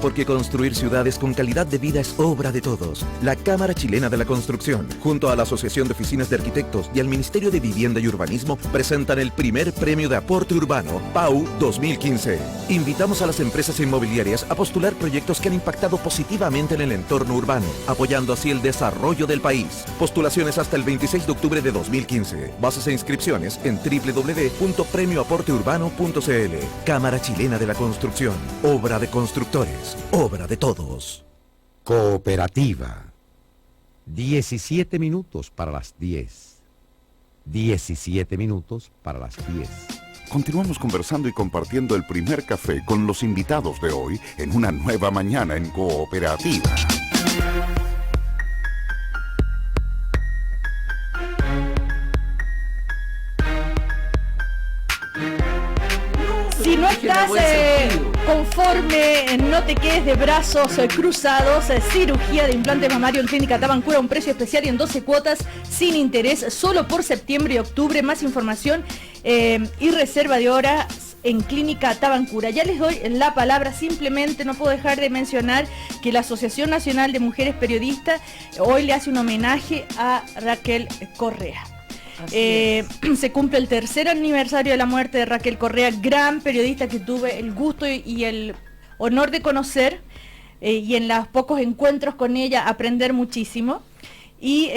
Porque construir ciudades con calidad de vida es obra de todos. La Cámara Chilena de la Construcción, junto a la Asociación de Oficinas de Arquitectos y al Ministerio de Vivienda y Urbanismo, presentan el primer premio de aporte urbano, PAU 2015. Invitamos a las empresas inmobiliarias a postular proyectos que han impactado positivamente en el entorno urbano, apoyando así el desarrollo del país. Postulaciones hasta el 26 de octubre de 2015. Bases e inscripciones en www.premioaporteurbano.cl. Cámara Chilena de la Construcción. Obra de constructores. Obra de todos. Cooperativa. 17 minutos para las 10. 17 minutos para las 10. Continuamos conversando y compartiendo el primer café con los invitados de hoy en una nueva mañana en Cooperativa. Si no estás conforme, no te quedes de brazos cruzados. Cirugía de implante mamario en Clínica Tabancura, un precio especial y en 12 cuotas sin interés, solo por septiembre y octubre. Más información y reserva de horas en Clínica Tabancura. Ya les doy la palabra. Simplemente no puedo dejar de mencionar que la Asociación Nacional de Mujeres Periodistas hoy le hace un homenaje a Raquel Correa. Se cumple el tercer aniversario de la muerte de Raquel Correa, gran periodista que tuve el gusto y el honor de conocer, y en los pocos encuentros con ella aprender muchísimo. Y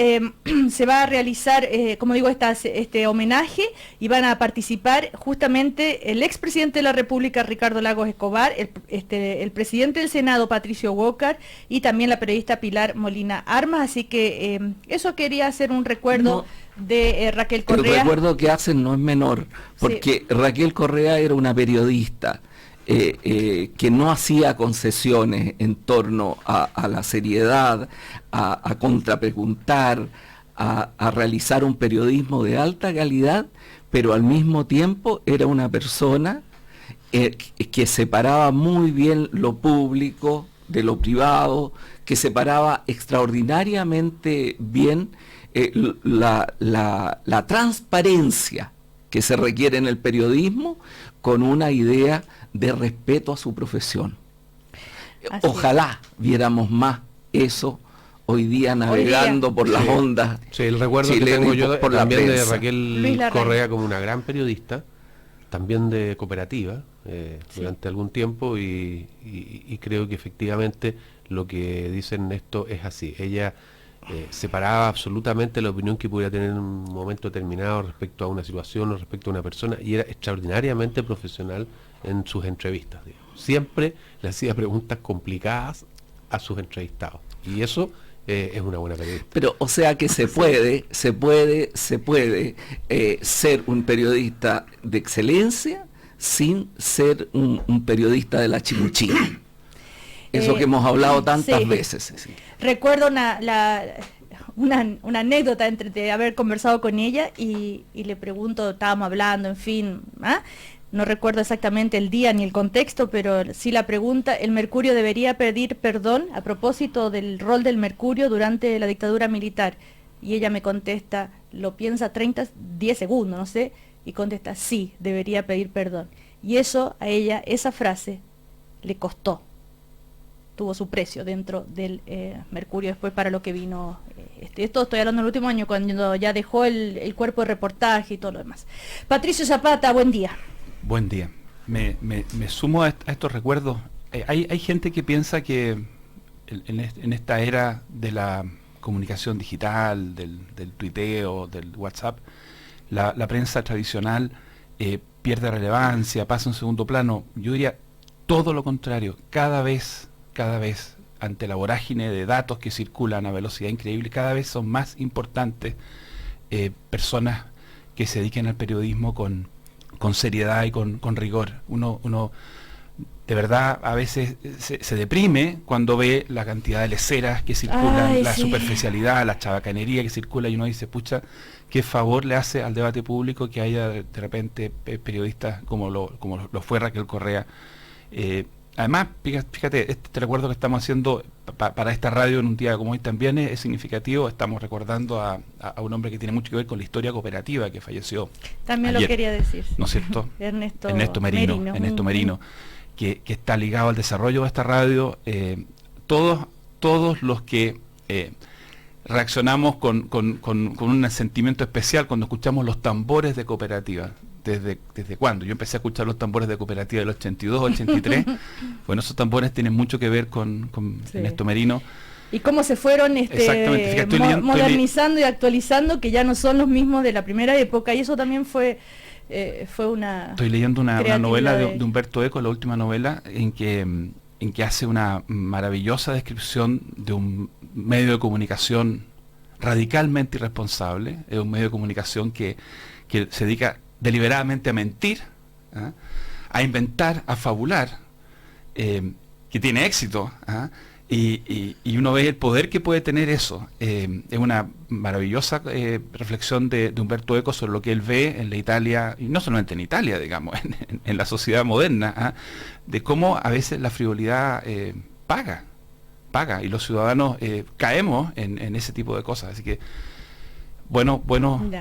se va a realizar, como digo, este homenaje, y van a participar justamente el expresidente de la República, Ricardo Lagos Escobar, el presidente del Senado, Patricio Walker, y también la periodista Pilar Molina Armas. Así que eso quería hacer un recuerdo de Raquel Correa. El recuerdo que hacen no es menor, porque sí. Raquel Correa era una periodista que no hacía concesiones en torno a la seriedad, a contrapreguntar, a realizar un periodismo de alta calidad, pero al mismo tiempo era una persona que separaba muy bien lo público de lo privado, que separaba extraordinariamente bien la transparencia que se requiere en el periodismo, con una idea de respeto a su profesión. Ojalá viéramos más eso hoy día navegando por las ondas. Sí, el recuerdo que tengo yo también de Raquel Correa como una gran periodista, también de Cooperativa, durante algún tiempo, y creo que efectivamente lo que dicen esto es así. Ella separaba absolutamente la opinión que pudiera tener en un momento determinado respecto a una situación o respecto a una persona, y era extraordinariamente profesional en sus entrevistas, digamos. Siempre le hacía preguntas complicadas a sus entrevistados, y eso es una buena periodista. Pero, o sea que se puede ser un periodista de excelencia sin ser un periodista de la chimuchina. Eso que hemos hablado tantas veces. Sí. Recuerdo una anécdota de haber conversado con ella, y le pregunto, estábamos hablando, en fin, no recuerdo exactamente el día ni el contexto, pero sí la pregunta: ¿el Mercurio debería pedir perdón a propósito del rol del Mercurio durante la dictadura militar? Y ella me contesta, lo piensa 10 segundos, no sé, y contesta, sí, debería pedir perdón. Y eso a ella, esa frase, le costó. tuvo su precio dentro del mercurio después para lo que vino. Esto estoy hablando del último año, cuando ya dejó el cuerpo de reportaje y todo lo demás. Patricio Zapata, buen día. Buen día. Me sumo a estos recuerdos. Hay gente que piensa que en esta era de la comunicación digital, del tuiteo, del WhatsApp, la prensa tradicional pierde relevancia, pasa en segundo plano. Yo diría todo lo contrario. Cada vez, ante la vorágine de datos que circulan a velocidad increíble, cada vez son más importantes personas que se dediquen al periodismo con seriedad y con rigor. Uno de verdad a veces se deprime cuando ve la cantidad de leceras que circulan, la superficialidad, la chabacanería que circula, y uno dice, pucha, qué favor le hace al debate público que haya de repente periodistas como lo fue Raquel Correa. Además, fíjate, este recuerdo que estamos haciendo para esta radio en un día como hoy también es significativo. Estamos recordando a un hombre que tiene mucho que ver con la historia cooperativa, que falleció también ayer, lo quería decir, ¿no es cierto? Ernesto Merino, que está ligado al desarrollo de esta radio. Todos los que reaccionamos con un sentimiento especial cuando escuchamos los tambores de cooperativa. ¿Desde cuándo? Yo empecé a escuchar los tambores de cooperativa del 82, 83. Bueno, esos tambores tienen mucho que ver con Ernesto Merino. Y cómo se fueron modernizando y actualizando, que ya no son los mismos de la primera época, y eso también fue una... Estoy leyendo una novela de Humberto Eco, la última novela, en que hace una maravillosa descripción de un medio de comunicación radicalmente irresponsable. Es un medio de comunicación que se dedica deliberadamente a mentir, a inventar, a fabular, que tiene éxito, y uno ve el poder que puede tener eso. Es una maravillosa reflexión de Humberto Eco sobre lo que él ve en la Italia, y no solamente en Italia, digamos, en la sociedad moderna, de cómo a veces la frivolidad paga, y los ciudadanos caemos en ese tipo de cosas. Así que bueno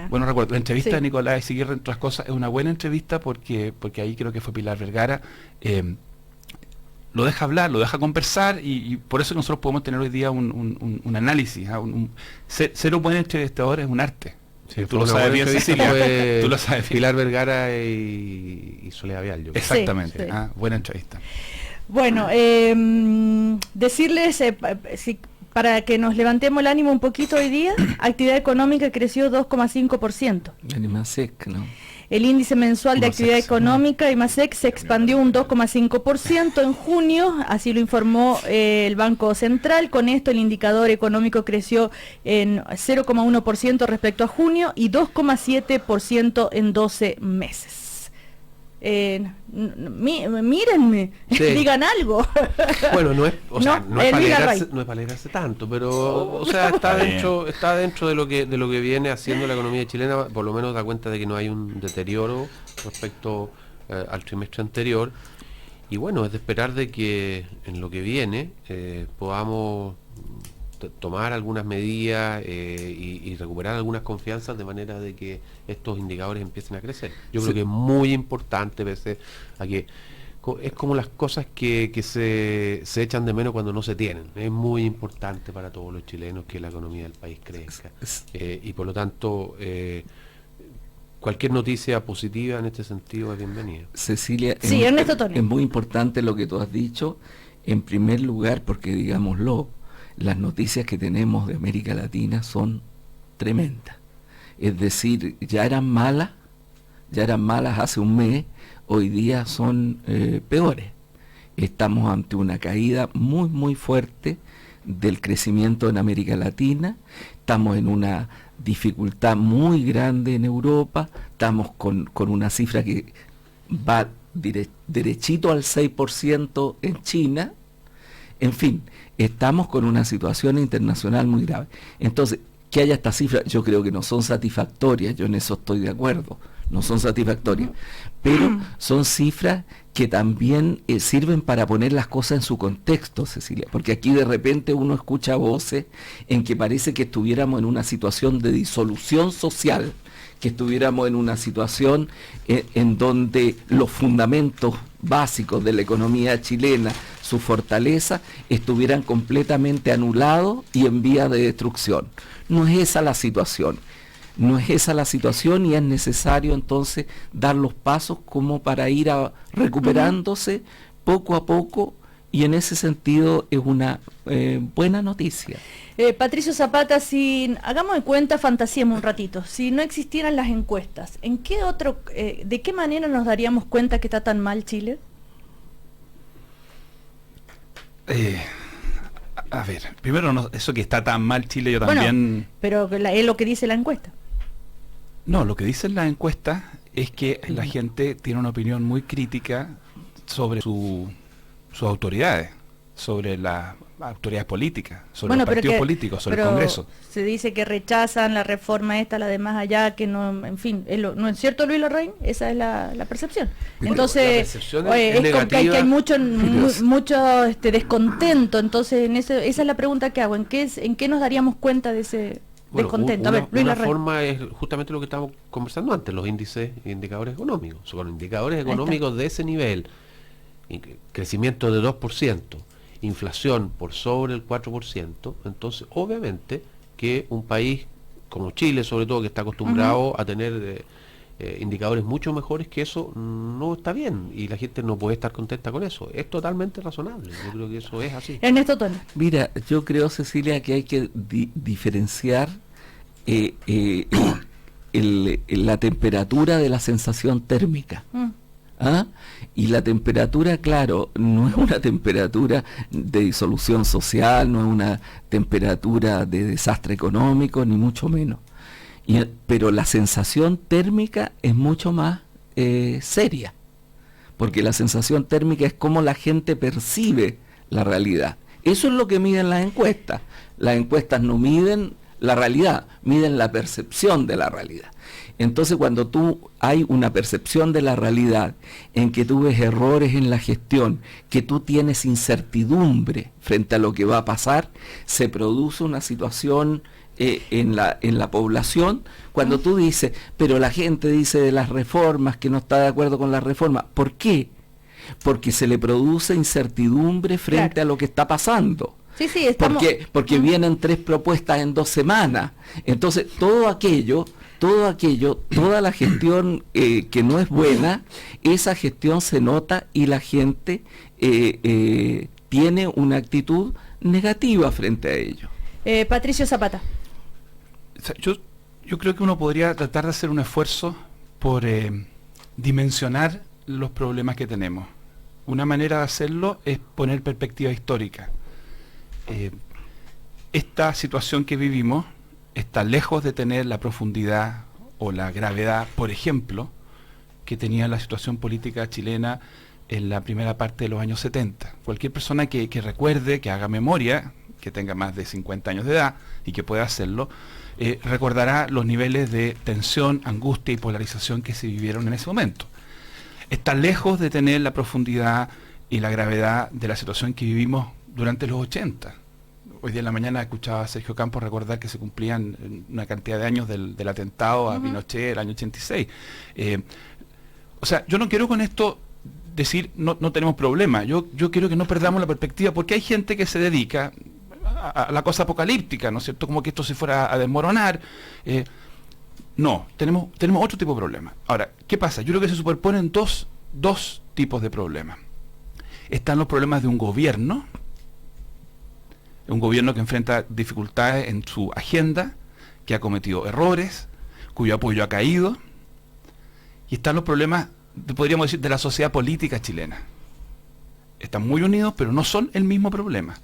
recuerdo. La entrevista de Nicolás Izaguirre, entre otras cosas, es una buena entrevista porque ahí creo que fue Pilar Vergara, lo deja hablar, lo deja conversar, y por eso nosotros podemos tener hoy día un análisis. Ser un buen entrevistador es un arte. Sí, tú lo sabes bien, Cecilia. Tú lo sabes. Pilar Vergara y Soledad Vial. Yo creo. Exactamente. Buena entrevista. Bueno, decirles... para que nos levantemos el ánimo un poquito hoy día, actividad económica creció 2,5%. El IMASEC, ¿no? El índice mensual de actividad económica, IMASEC, se expandió un 2,5% en junio, así lo informó el Banco Central. Con esto el indicador económico creció en 0,1% respecto a junio y 2,7% en 12 meses. Mírenme, digan algo. Bueno, no es para alegrarse tanto, pero está dentro de lo que viene haciendo la economía chilena. Por lo menos da cuenta de que no hay un deterioro respecto al trimestre anterior, y bueno, es de esperar de que en lo que viene podamos tomar algunas medidas y recuperar algunas confianzas, de manera de que estos indicadores empiecen a crecer. Yo creo que es muy importante, pese a que es como las cosas que se echan de menos cuando no se tienen. Es muy importante para todos los chilenos que la economía del país crezca, y por lo tanto cualquier noticia positiva en este sentido es bienvenida. Cecilia, Ernesto, es muy importante lo que tú has dicho, en primer lugar porque, digámoslo, las noticias que tenemos de América Latina son tremendas. Es decir, ya eran malas hace un mes, hoy día son peores. Estamos ante una caída muy, muy fuerte del crecimiento en América Latina, estamos en una dificultad muy grande en Europa, estamos con una cifra que va derechito al 6% en China. En fin, estamos con una situación internacional muy grave. Entonces, que haya estas cifras, yo creo que no son satisfactorias, yo en eso estoy de acuerdo, no son satisfactorias, pero son cifras que también sirven para poner las cosas en su contexto, Cecilia, porque aquí de repente uno escucha voces en que parece que estuviéramos en una situación de disolución social, que estuviéramos en una situación en donde los fundamentos básicos de la economía chilena su fortaleza, estuvieran completamente anulados y en vía de destrucción. No es esa la situación. No es esa la situación y es necesario entonces dar los pasos como para ir recuperándose poco a poco, y en ese sentido es una buena noticia. Patricio Zapata, si hagamos de cuenta, fantasiemos un ratito, si no existieran las encuestas, ¿en qué de qué manera nos daríamos cuenta que está tan mal Chile? A ver, primero eso que está tan mal Chile, yo también... Pero es lo que dice la encuesta. No, lo que dicen las encuestas es que la gente tiene una opinión muy crítica sobre sus autoridades, sobre las autoridades políticas, sobre los partidos políticos, sobre el Congreso. Se dice que rechazan la reforma esta, la de más allá, que no, en fin, ¿no es cierto, Luis Larraín? Esa es la percepción. Entonces, es como que hay mucho descontento. Entonces, esa es la pregunta que hago. ¿En qué nos daríamos cuenta de ese descontento? Una forma es justamente lo que estábamos conversando antes, los índices e indicadores económicos. Son indicadores económicos de ese nivel, crecimiento de 2%, inflación por sobre el 4%, entonces obviamente que un país como Chile, sobre todo, que está acostumbrado a tener indicadores mucho mejores que eso, no está bien, y la gente no puede estar contenta con eso. Es totalmente razonable, yo creo que eso es así. Ernesto Tona. Mira, yo creo, Cecilia, que hay que diferenciar la temperatura de la sensación térmica. Y la temperatura, claro, no es una temperatura de disolución social, no es una temperatura de desastre económico, ni mucho menos. Pero la sensación térmica es mucho más seria, porque la sensación térmica es cómo la gente percibe la realidad. Eso es lo que miden las encuestas. Las encuestas no miden la realidad, miden la percepción de la realidad. Entonces, cuando hay una percepción de la realidad en que tú ves errores en la gestión, que tú tienes incertidumbre frente a lo que va a pasar, se produce una situación en la población. Cuando tú dices, pero la gente dice de las reformas que no está de acuerdo con las reformas, ¿por qué? Porque se le produce incertidumbre frente a lo que está pasando. Sí, estamos... Porque vienen 3 propuestas en 2 semanas. Entonces, toda la gestión que no es buena, esa gestión se nota y la gente tiene una actitud negativa frente a ello. Patricio Zapata. Yo creo que uno podría tratar de hacer un esfuerzo por dimensionar los problemas que tenemos. Una manera de hacerlo es poner perspectiva histórica. Esta situación que vivimos está lejos de tener la profundidad o la gravedad, por ejemplo, que tenía la situación política chilena en la primera parte de los años 70. Cualquier persona que recuerde, que haga memoria, que tenga más de 50 años de edad y que pueda hacerlo, recordará los niveles de tensión, angustia y polarización que se vivieron en ese momento. Está lejos de tener la profundidad y la gravedad de la situación que vivimos durante los 80. Hoy día en la mañana escuchaba a Sergio Campos recordar que se cumplían una cantidad de años del atentado a Pinochet, el año 86. O sea, yo no quiero con esto decir no tenemos problema. Yo quiero que no perdamos la perspectiva, porque hay gente que se dedica a la cosa apocalíptica, ¿no es cierto? Como que esto se fuera a desmoronar. No, tenemos otro tipo de problemas. Ahora, ¿qué pasa? Yo creo que se superponen dos tipos de problemas. Están los problemas de un gobierno que enfrenta dificultades en su agenda, que ha cometido errores, cuyo apoyo ha caído, y están los problemas, podríamos decir, de la sociedad política chilena. Están muy unidos, pero no son el mismo problema.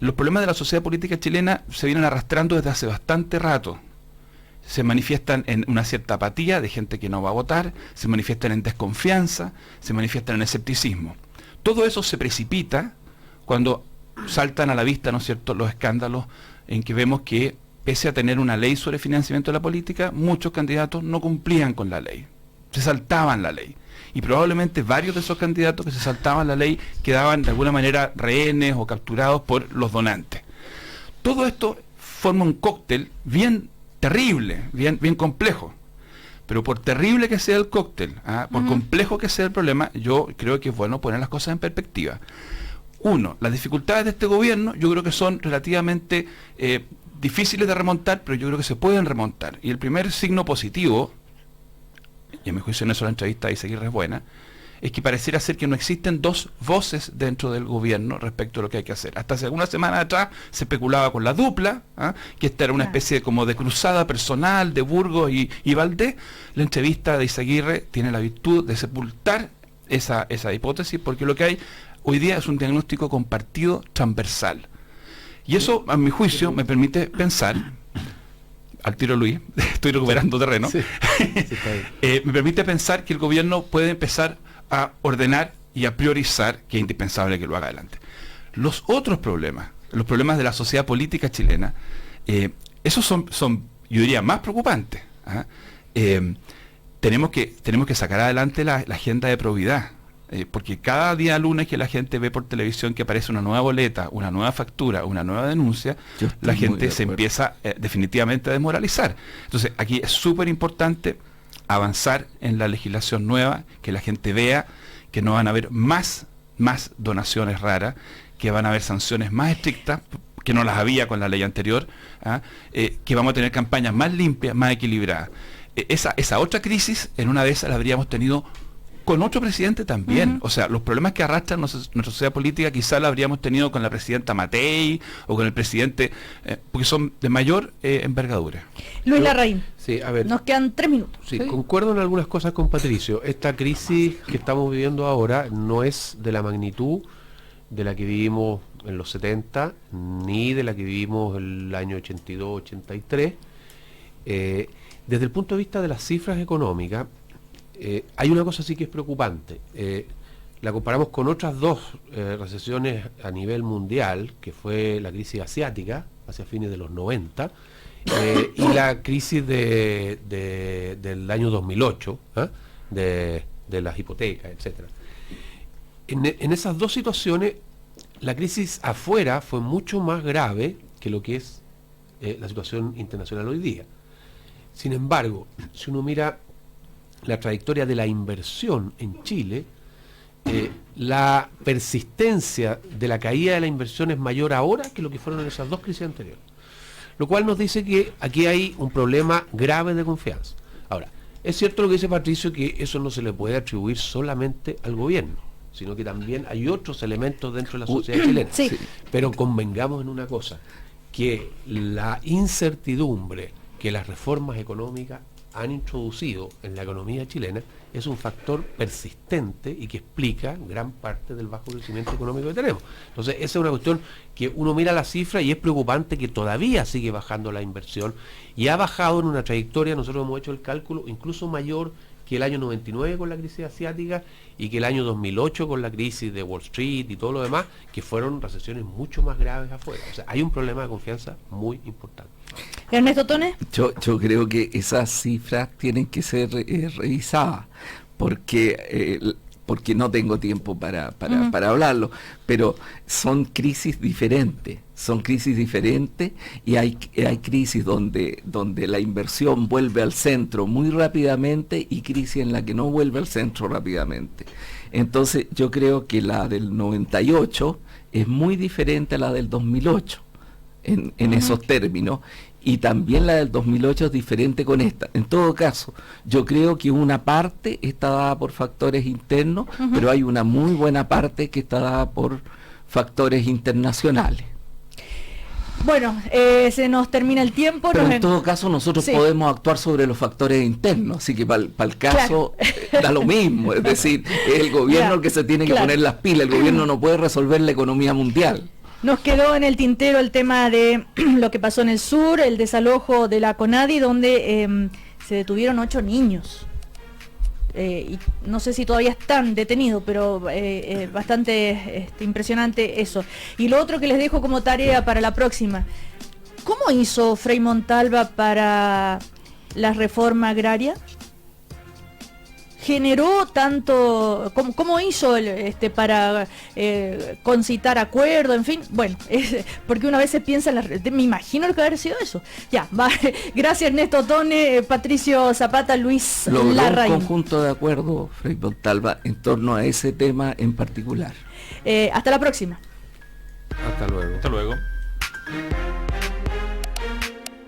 Los problemas de la sociedad política chilena se vienen arrastrando desde hace bastante rato. Se manifiestan en una cierta apatía de gente que no va a votar, se manifiestan en desconfianza, se manifiestan en escepticismo. Todo eso se precipita cuando saltan a la vista, ¿no es cierto?, los escándalos en que vemos que, pese a tener una ley sobre financiamiento de la política, muchos candidatos no cumplían con la ley, se saltaban la ley. Y probablemente varios de esos candidatos que se saltaban la ley quedaban de alguna manera rehenes o capturados por los donantes. Todo esto forma un cóctel bien terrible, bien complejo. Pero por terrible que sea el cóctel, por complejo que sea el problema, yo creo que es bueno poner las cosas en perspectiva. Uno, las dificultades de este gobierno yo creo que son relativamente difíciles de remontar, pero yo creo que se pueden remontar. Y el primer signo positivo, y a mi juicio en eso la entrevista de Izaguirre es buena, es que pareciera ser que no existen dos voces dentro del gobierno respecto a lo que hay que hacer. Hasta hace algunas semanas atrás se especulaba con la dupla, que esta era una especie como de cruzada personal de Burgos y Valdés. La entrevista de Izaguirre tiene la virtud de sepultar esa hipótesis, porque lo que hay hoy día es un diagnóstico compartido transversal. Y eso, a mi juicio, me permite pensar, al tiro Luis, estoy recuperando terreno, me permite pensar que el gobierno puede empezar a ordenar y a priorizar, que es indispensable que lo haga adelante. Los otros problemas, los problemas de la sociedad política chilena, esos son, yo diría, más preocupantes. Tenemos que sacar adelante la agenda de probidad, porque cada día lunes que la gente ve por televisión que aparece una nueva boleta, una nueva factura, una nueva denuncia, la gente se empieza definitivamente a desmoralizar. Entonces, aquí es súper importante avanzar en la legislación nueva, que la gente vea que no van a haber más donaciones raras, que van a haber sanciones más estrictas, que no las había con la ley anterior, que vamos a tener campañas más limpias, más equilibradas. Esa otra crisis, en una de esas la habríamos tenido con otro presidente también. O sea, los problemas que arrastran nuestra sociedad política quizás la habríamos tenido con la presidenta Matei o con el presidente, porque son de mayor envergadura. Luis Larraín, sí, a ver, nos quedan 3 minutos. Sí, concuerdo en algunas cosas con Patricio. Esta crisis que estamos viviendo ahora no es de la magnitud de la que vivimos en los 70, ni de la que vivimos el año 82-83. Desde el punto de vista de las cifras económicas, hay una cosa sí que es preocupante. La comparamos con otras dos recesiones a nivel mundial, que fue la crisis asiática, hacia fines de los 90, y la crisis del año 2008, de las hipotecas, etcétera. En esas dos situaciones, la crisis afuera fue mucho más grave que lo que es la situación internacional hoy día. Sin embargo, si uno mira la trayectoria de la inversión en Chile, la persistencia de la caída de la inversión es mayor ahora que lo que fueron en esas dos crisis anteriores. Lo cual nos dice que aquí hay un problema grave de confianza. Ahora, es cierto lo que dice Patricio, que eso no se le puede atribuir solamente al gobierno, sino que también hay otros elementos dentro de la sociedad chilena. Sí. Pero convengamos en una cosa, que la incertidumbre que las reformas económicas han introducido en la economía chilena es un factor persistente y que explica gran parte del bajo crecimiento económico que tenemos. Entonces, esa es una cuestión que uno mira la cifra y es preocupante que todavía sigue bajando la inversión y ha bajado en una trayectoria, nosotros hemos hecho el cálculo, incluso mayor que el año 99 con la crisis asiática y que el año 2008 con la crisis de Wall Street y todo lo demás, que fueron recesiones mucho más graves afuera. O sea, hay un problema de confianza muy importante. Ernesto Tone. Yo creo que esas cifras tienen que ser revisadas, porque no tengo tiempo para hablarlo, pero son crisis diferentes y hay crisis donde la inversión vuelve al centro muy rápidamente y crisis en la que no vuelve al centro rápidamente. Entonces yo creo que la del 98 es muy diferente a la del 2008 en esos términos, y también la del 2008 es diferente con esta. En todo caso, yo creo que una parte está dada por factores internos, pero hay una muy buena parte que está dada por factores internacionales. Bueno, se nos termina el tiempo. Pero en todo caso nosotros podemos actuar sobre los factores internos, así que para el caso da lo mismo, es decir, es el gobierno el que se tiene que poner las pilas, el gobierno no puede resolver la economía mundial. Nos quedó en el tintero el tema de lo que pasó en el sur, el desalojo de la CONADI, donde se detuvieron 8 niños. Y no sé si todavía están detenidos, pero bastante impresionante eso. Y lo otro que les dejo como tarea para la próxima: ¿cómo hizo Frei Montalva para la reforma agraria? generó tanto, cómo hizo para concitar acuerdo, en fin, bueno, porque una vez se piensa me imagino lo que haber sido eso. Ya, va. Gracias Ernesto Tone, Patricio Zapata, Luis Larraín. Un conjunto de acuerdo, Frei Montalva, en torno a ese tema en particular. Hasta la próxima. Hasta luego. Hasta luego.